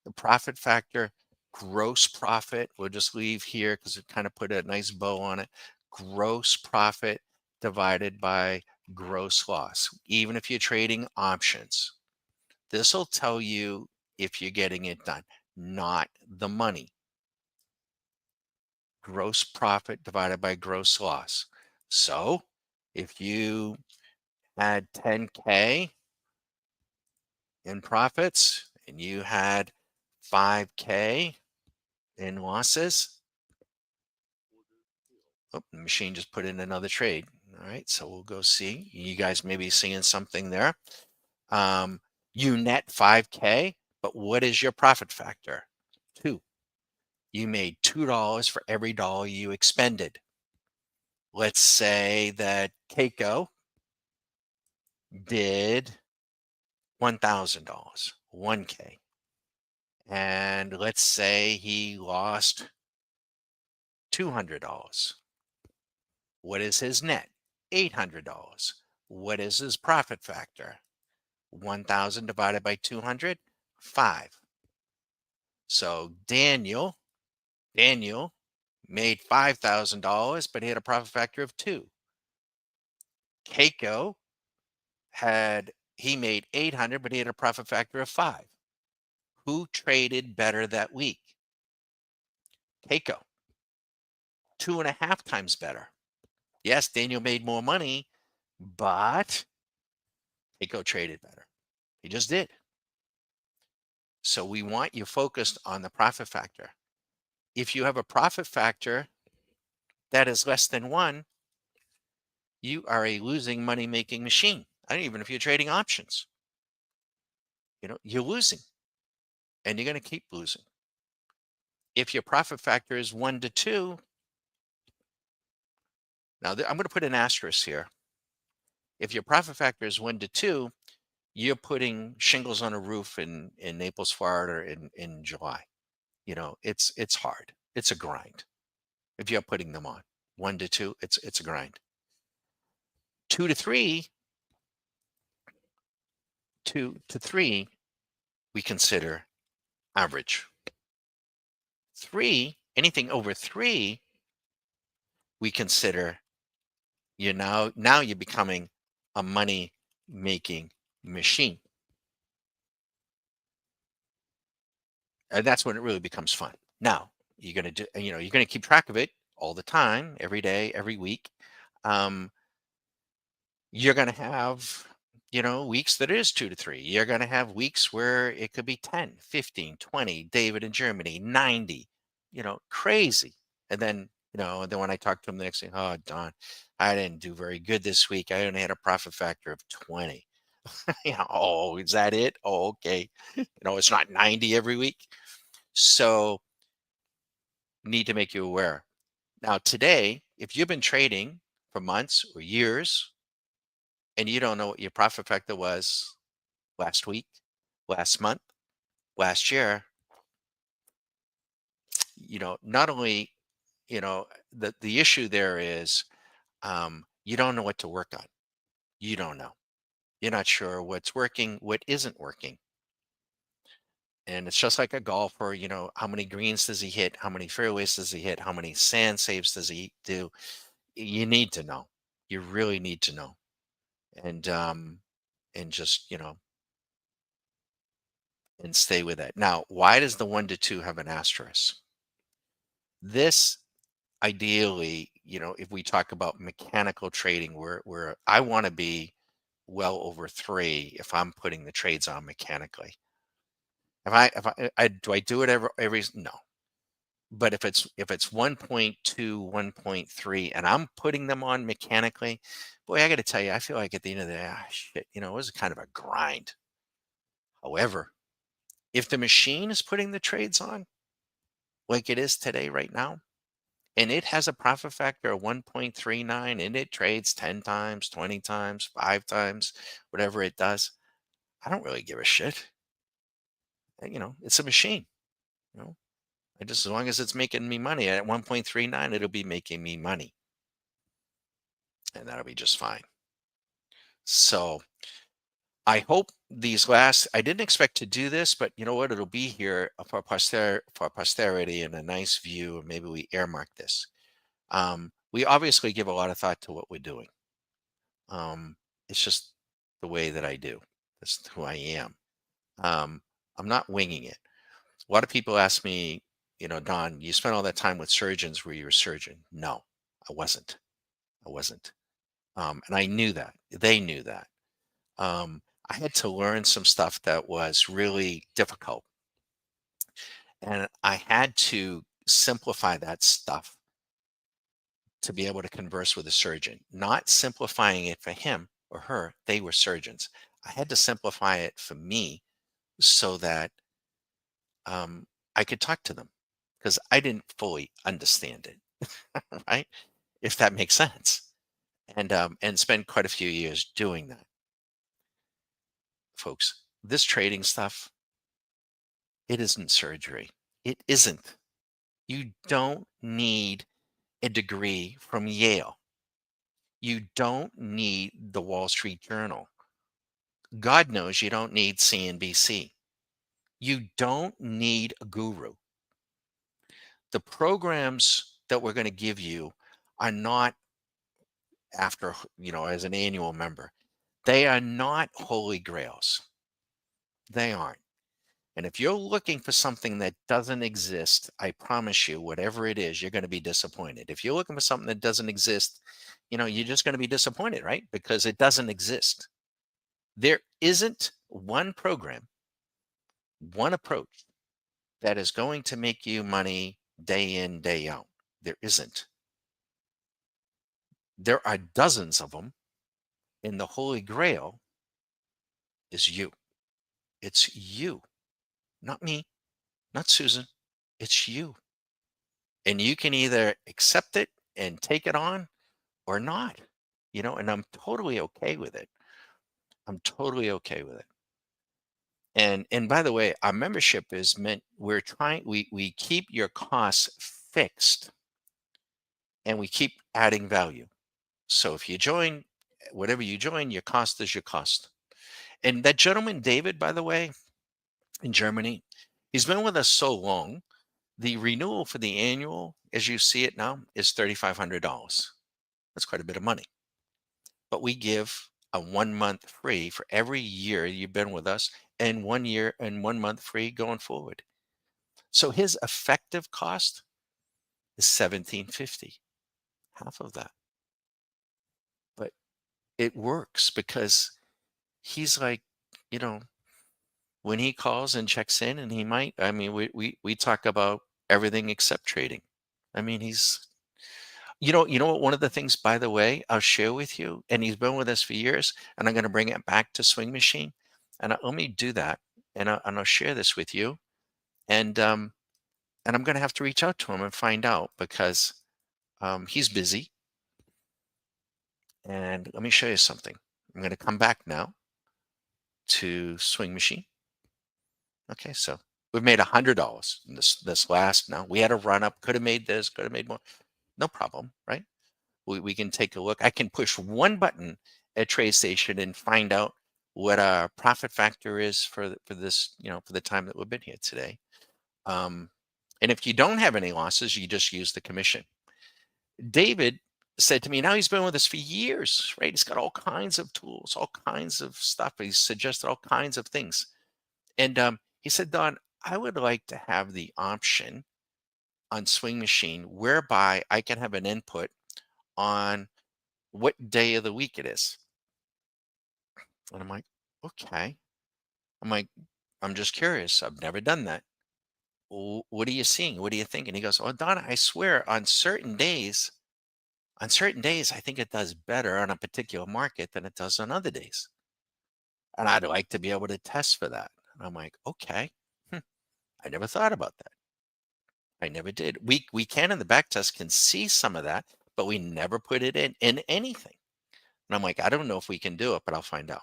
the profit factor, gross profit. We'll just leave here because it kind of put a nice bow on it. Gross profit divided by gross loss. Even if you're trading options, this will tell you if you're getting it done, not the money. Gross profit divided by gross loss. So if you had 10K in profits and you had 5K in losses. Oh, the machine just put in another trade. All right, so we'll go see. You guys may be seeing something there. You net 5K, but what is your profit factor? 2. You made $2 for every dollar you expended. Let's say that Keiko did $1,000, 1K. And let's say he lost $200. What is his net? $800. What is his profit factor? 1,000 divided by 200, 5. So Daniel made $5,000, but he had a profit factor of 2. Keiko he made 800, but he had a profit factor of 5. Who traded better that week? Keiko. 2.5 times better. Yes, Daniel made more money, but Keiko traded better. He just did. So we want you focused on the profit factor. If you have a profit factor that is less than 1, you are a losing money making machine. I don't even if you're trading options. You're losing and you're going to keep losing. If your profit factor is 1 to 2, now I'm going to put an asterisk here. If your profit factor is 1 to 2, you're putting shingles on a roof in Naples, Florida in July. it's hard. It's a grind. If you're putting them on 1 to 2, it's a grind. 2 to 3, 2 to 3, we consider average. 3, anything over 3, we consider now you're becoming a money making machine. And that's when it really becomes fun. Now, you're going to keep track of it all the time, every day, every week. Um, you're going to have, weeks that is 2 to 3. You're going to have weeks where it could be 10, 15, 20, David in Germany, 90, crazy. And then when I talk to him the next thing, oh, Don, I didn't do very good this week. I only had a profit factor of 20. Oh, is that it? Oh, okay. It's not 90 every week. So need to make you aware. Now, today, if you've been trading for months or years and you don't know what your profit factor was last week, last month, last year, not only, the issue there is you don't know what to work on. You don't know. You're not sure what's working, what isn't working. And it's just like a golfer, how many greens does he hit? How many fairways does he hit? How many sand saves does he do? You need to know. You really need to know. And just, and stay with it. Now, why does the 1 to 2 have an asterisk? This ideally, if we talk about mechanical trading, where I want to be well over 3 if I'm putting the trades on mechanically. If I do I do it every no. But if it's 1.2, 1.3, and I'm putting them on mechanically, boy, I got to tell you, I feel like at the end of the day, shit, it was kind of a grind. However, if the machine is putting the trades on like it is today, right now, and it has a profit factor of 1.39 and it trades 10 times, 20 times, 5 times, whatever it does, I don't really give a shit. It's a machine. You know, as long as it's making me money at 1.39, it'll be making me money, and that'll be just fine. So I hope I didn't expect to do this, but you know what? It'll be here for posterity and a nice view. And maybe we earmark this. We obviously give a lot of thought to what we're doing. It's just the way that I do. That's who I am. I'm not winging it. A lot of people ask me, Don, you spent all that time with surgeons. Were you a surgeon? No, I wasn't. I wasn't. And I knew that. They knew that. I had to learn some stuff that was really difficult. And I had to simplify that stuff to be able to converse with a surgeon, not simplifying it for him or her. They were surgeons. I had to simplify it for me so that I could talk to them because I didn't fully understand it, right? If that makes sense. And spend quite a few years doing that, folks. This trading stuff, it isn't surgery. It isn't. You don't need a degree from Yale. You don't need the Wall Street Journal. God knows you don't need CNBC. You don't need a guru. The programs that we're going to give you are not as an annual member. They are not holy grails. They aren't. And if you're looking for something that doesn't exist, I promise you, whatever it is, you're going to be disappointed. If you're looking for something that doesn't exist, you're just going to be disappointed, right? Because it doesn't exist. There isn't one program, one approach that is going to make you money day in, day out. There isn't. There are dozens of them, and the holy grail is you. It's you, not me, not Susan. It's you. And you can either accept it and take it on or not, and I'm totally okay with it. I'm totally okay with it. And by the way, our membership is meant, we keep your costs fixed and we keep adding value. So if you join, whatever you join, your cost is your cost. And that gentleman, David, by the way, in Germany, he's been with us so long. The renewal for the annual, as you see it now, is $3,500. That's quite a bit of money. But we give a 1 month free for every year you've been with us, and 1 year and 1 month free going forward. So his effective cost is 1750, half of that. But it works because he's like, you know, when he calls and checks in, and he might, I mean, we talk about everything except trading. I mean, he's, you know what, one of the things, by the way, I'll share with you, and he's been with us for years, and I'm going to bring it back to Swing Machine. And let me do that, and I'll share this with you. And I'm going to have to reach out to him and find out, because he's busy. And let me show you something. I'm going to come back now to Swing Machine. Okay, so we've made $100 in this last. Now we had a run up, could have made this, could have made more. No problem, right? We can take a look. I can push one button at TradeStation and find out what our profit factor is for this, for the time that we've been here today. And if you don't have any losses, you just use the commission. David said to me, now he's been with us for years, right? He's got all kinds of tools, all kinds of stuff. He's suggested all kinds of things. And he said, Don, I would like to have the option on Swing Machine whereby I can have an input on what day of the week it is. And I'm like, okay. I'm like, I'm just curious. I've never done that. What are you seeing? What do you think? And he goes, oh, Donna, I swear on certain days, I think it does better on a particular market than it does on other days. And I'd like to be able to test for that. And I'm like, okay. I never thought about that. I never did. We can in the back test can see some of that, but we never put it in anything. And I'm like, I don't know if we can do it, but I'll find out.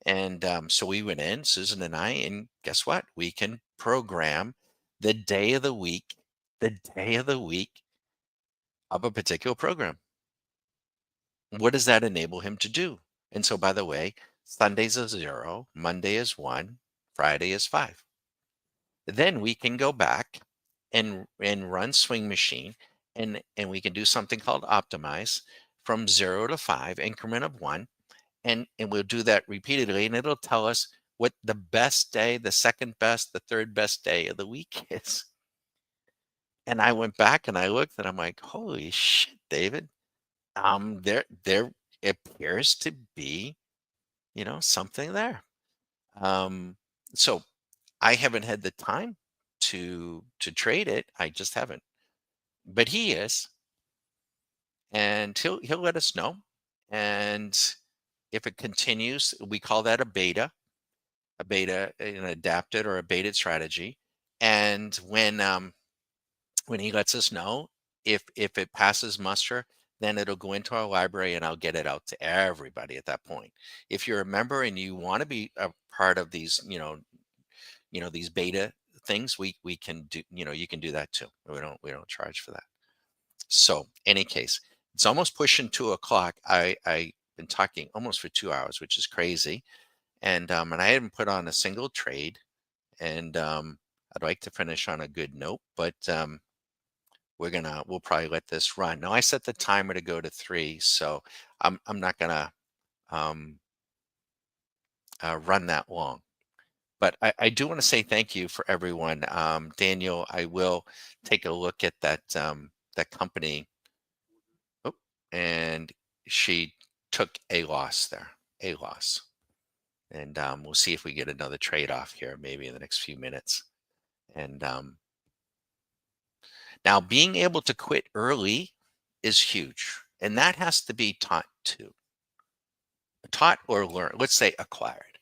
And so we went in, Susan and I, and guess what? We can program the day of the week, the day of the week of a particular program. What does that enable him to do? And so, by the way, Sunday's a 0, Monday is 1, Friday is 5. Then we can go back and run Swing Machine, and we can do something called optimize from 0 to 5, increment of 1, and we'll do that repeatedly, and it'll tell us what the best day, the second best, the third best day of the week is. And I went back and I looked, and I'm like, holy shit, David. There appears to be, something there. So I haven't had the time to trade it. I just haven't. But he is, and he'll let us know. And if it continues, we call that a beta, an adapted or a baited strategy. And when he lets us know if it passes muster, then it'll go into our library and I'll get it out to everybody at that point. If you're a member and you want to be a part of these, these beta things, we can do, you can do that too. We don't charge for that. So any case, it's almost pushing 2 o'clock. I've been talking almost for 2 hours, which is crazy. And I haven't put on a single trade. And I'd like to finish on a good note, but we'll probably let this run. Now I set the timer to go to 3, so I'm not gonna um, run that long. But I do want to say thank you for everyone. Daniel, I will take a look at that company. Oh, and she took a loss there, a loss. And we'll see if we get another trade off here, maybe in the next few minutes. And now being able to quit early is huge. And that has to be taught too. Taught or learned, let's say acquired,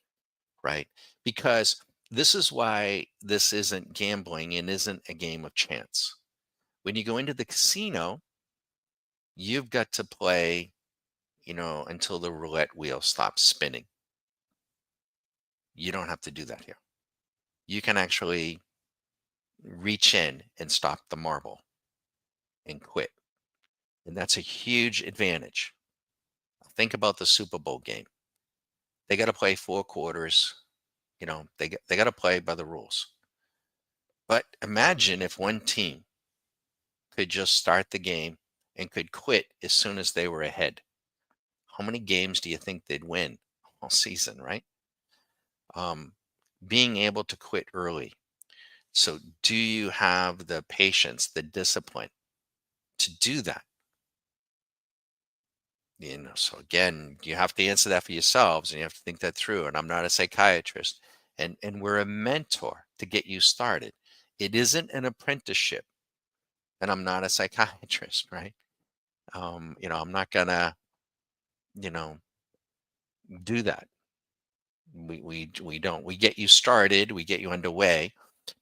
right? Because this is why this isn't gambling and isn't a game of chance. When you go into the casino, you've got to play, until the roulette wheel stops spinning. You don't have to do that here. You can actually reach in and stop the marble and quit. And that's a huge advantage. Think about the Super Bowl game. They got to play 4 quarters. They got to play by the rules. But imagine if one team could just start the game and could quit as soon as they were ahead. How many games do you think they'd win all season, right? Um, Being able to quit early. So, do you have the patience, the discipline to do that? So again, you have to answer that for yourselves and you have to think that through. And I'm not a psychiatrist, and we're a mentor to get you started. It isn't an apprenticeship, and I'm not a psychiatrist, right? I'm not gonna, you know, do that. We don't. We get you started, we get you underway.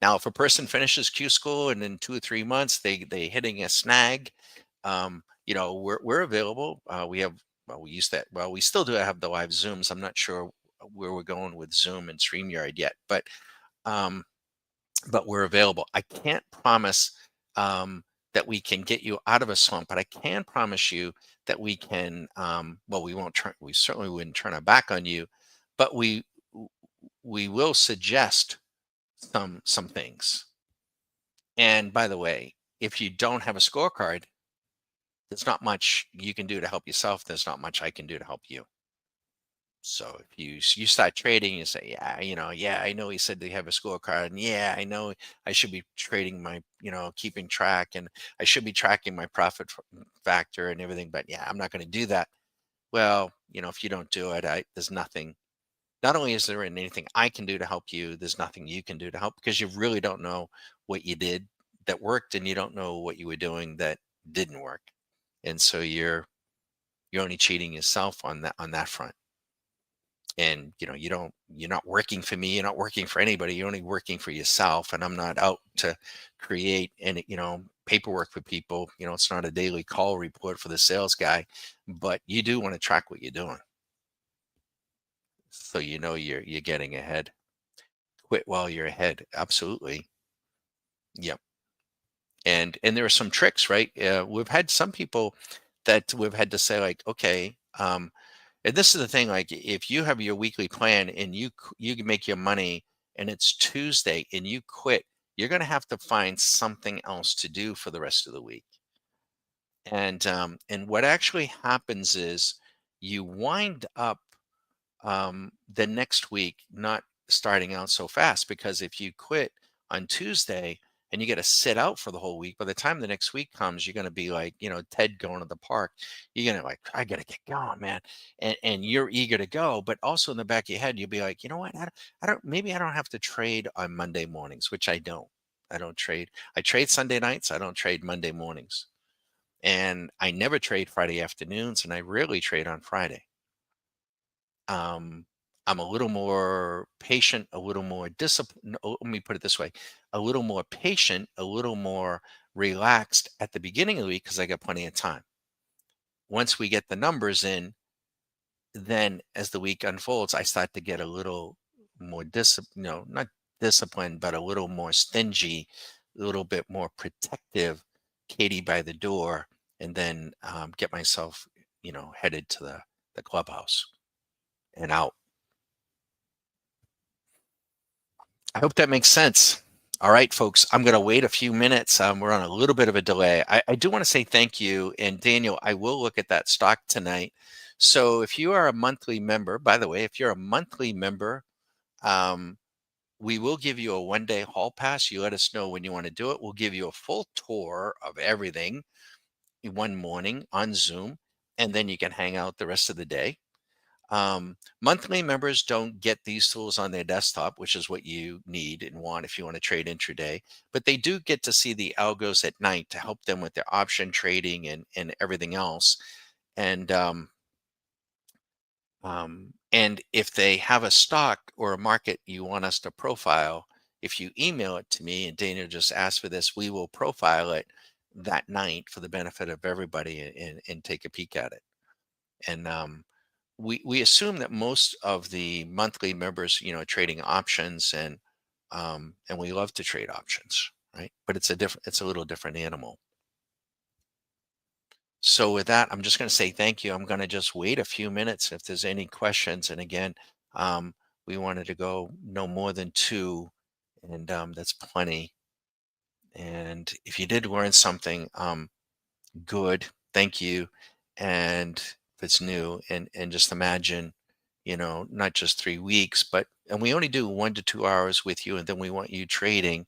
Now, if a person finishes Q school and in 2 or 3 months they hitting a snag, we're available. We have well, we used that. Well, we still do have the live Zooms. I'm not sure where we're going with Zoom and StreamYard yet, um, but we're available. I can't promise that we can get you out of a slump, but I can promise you that we can. Well, we won't turn. We certainly wouldn't turn our back on you, but we will suggest some things. And by the way, if you don't have a scorecard, there's not much you can do to help yourself. There's not much I can do to help you. So if you start trading, you say, yeah, yeah, I know he said they have a scorecard, and yeah, I know I should be trading my, keeping track, and I should be tracking my profit factor and everything, but yeah, I'm not going to do that. Well, if you don't do it, there's nothing. Not only is there anything I can do to help you, there's nothing you can do to help because you really don't know what you did that worked, and you don't know what you were doing that didn't work, and so you're only cheating yourself on that front. And you're not working for me, you're not working for anybody, you're only working for yourself. And I'm not out to create any paperwork for people. It's not a daily call report for the sales guy, but you do want to track what you're doing, so you're getting ahead. Quit while you're ahead, absolutely. Yep. And there are some tricks, right? We've had some people that we've had to say, like, okay, and this is the thing, like, if you have your weekly plan and you can make your money and it's Tuesday and you quit, you're going to have to find something else to do for the rest of the week. And what actually happens is you wind up the next week not starting out so fast, because if you quit on Tuesday and you got to sit out for the whole week, by the time the next week comes, you're going to be like, Ted going to the park. You're going to like, I got to get going, man. And you're eager to go, but also in the back of your head, you'll be like, you know what? Maybe I don't have to trade on Monday mornings, which I don't. I don't trade. I trade Sunday nights. I don't trade Monday mornings. And I never trade Friday afternoons, and I rarely trade on Friday. um, I'm a little more patient, a little more disciplined. Let me put it this way: a little more patient, a little more relaxed at the beginning of the week because I got plenty of time. Once we get the numbers in, then as the week unfolds, I start to get a little more not disciplined, but a little more stingy, a little bit more protective, Katie by the door, and then get myself, headed to the clubhouse and out. I hope that makes sense. All right, folks, I'm going to wait a few minutes. We're on a little bit of a delay. I do want to say thank you. And Daniel, I will look at that stock tonight. So if you are a monthly member, by the way, if you're a monthly member, um, we will give you a 1-day hall pass. You let us know when you want to do it. We'll give you a full tour of everything one morning on Zoom, and then you can hang out the rest of the day. Monthly members don't get these tools on their desktop, which is what you need and want if you want to trade intraday, but they do get to see the algos at night to help them with their option trading and everything else. And if they have a stock or a market you want us to profile, if you email it to me and Daniel just asked for this, we will profile it that night for the benefit of everybody and take a peek at it. And we assume that most of the monthly members, are trading options, and we love to trade options, right? But it's a little different animal. So with that, I'm just going to say thank you. I'm going to just wait a few minutes if there's any questions. And again, um, we wanted to go no more than two, and that's plenty. And if you did learn something, good, thank you. And if it's new, and just imagine, not just 3 weeks, and we only do 1 to 2 hours with you, and then we want you trading.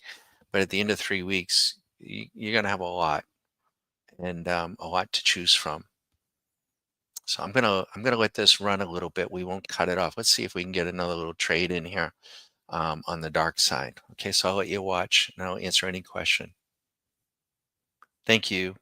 But at the end of 3 weeks, you're going to have a lot, and a lot to choose from. So I'm gonna let this run a little bit. We won't cut it off. Let's see if we can get another little trade in here, on the dark side. Okay, so I'll let you watch and I'll answer any question. Thank you.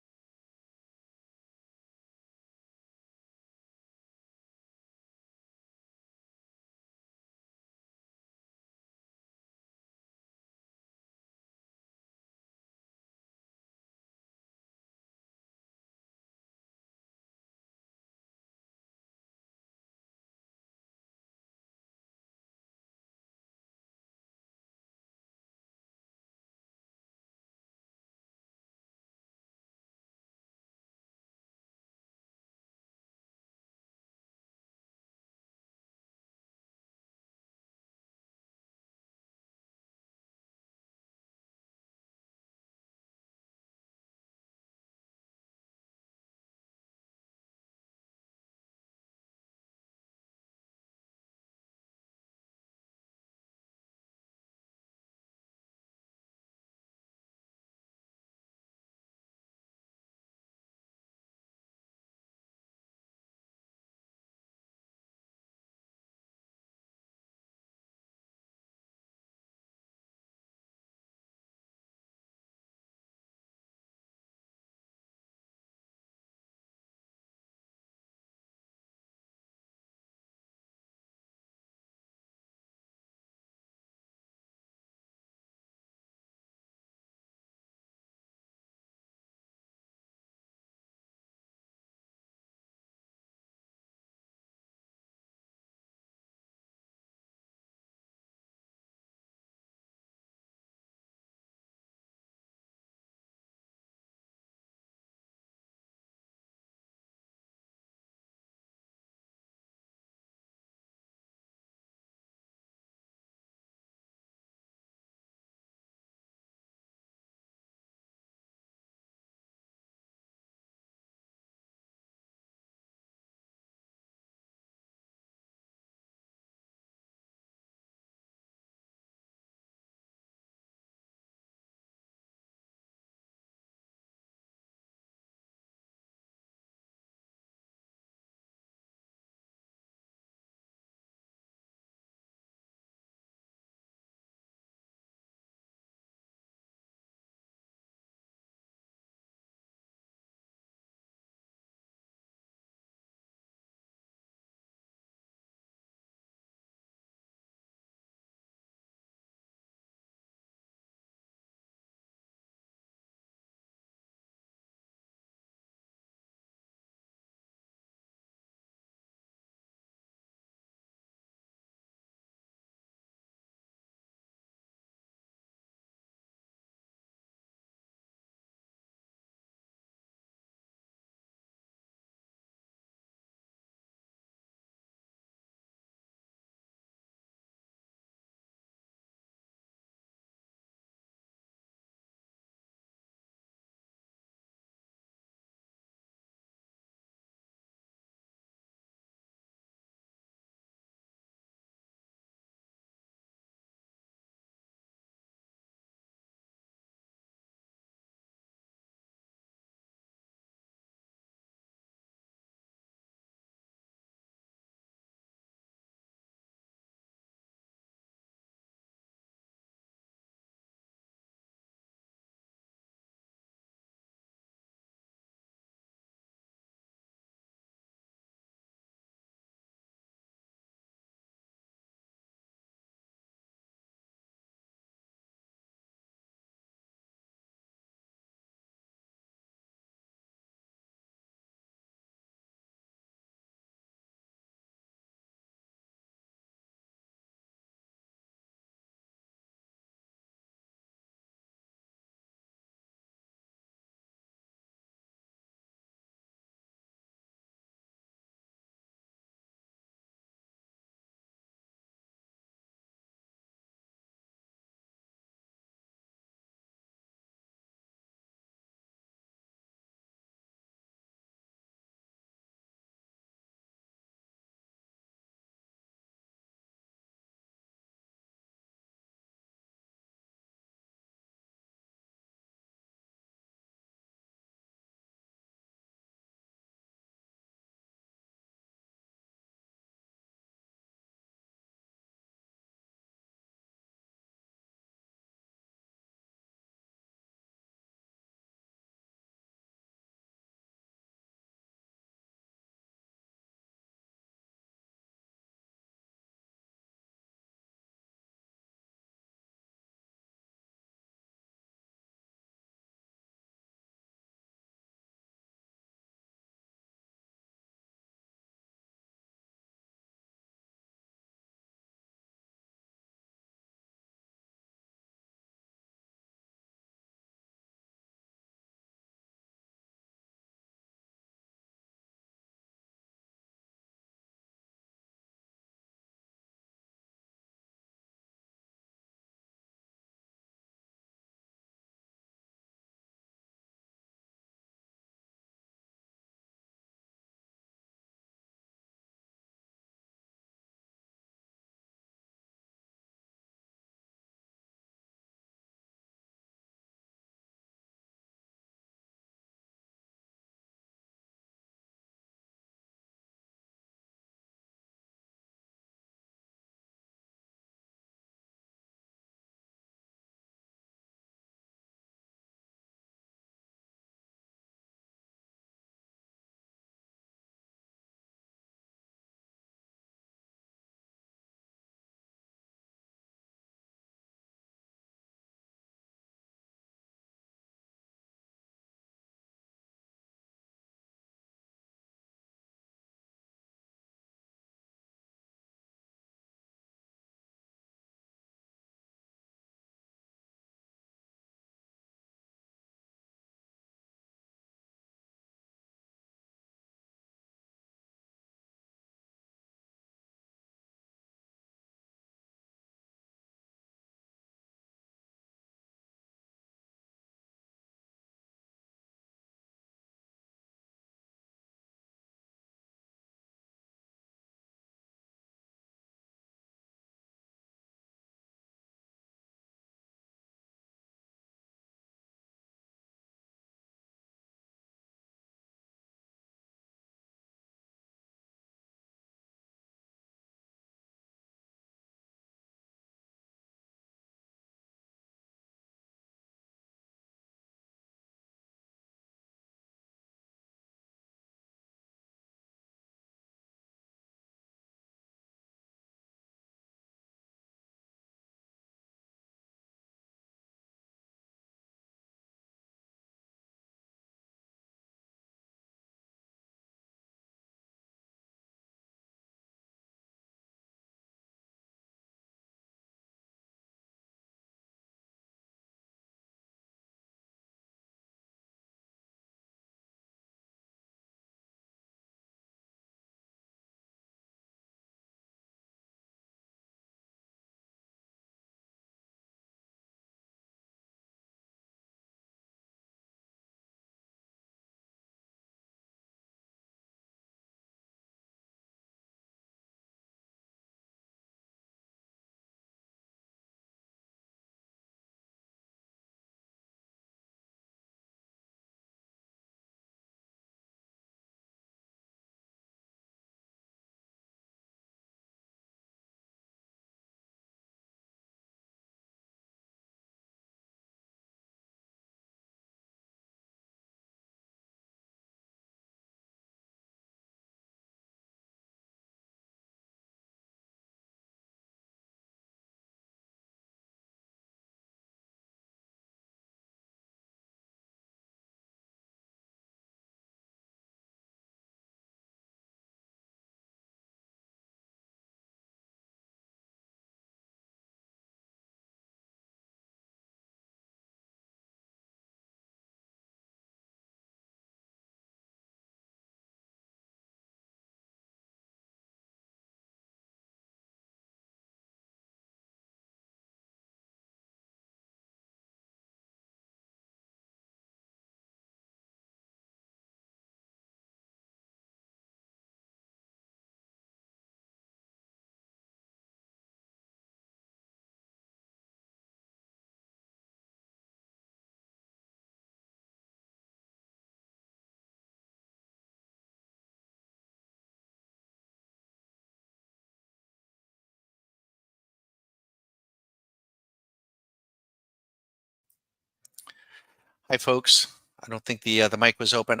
Hi, folks. I don't think the mic was open.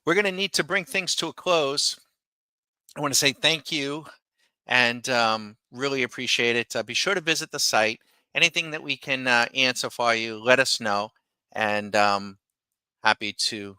We're going to need to bring things to a close. I want to say thank you and really appreciate it. Be sure to visit the site. Anything that we can answer for you, let us know, and happy to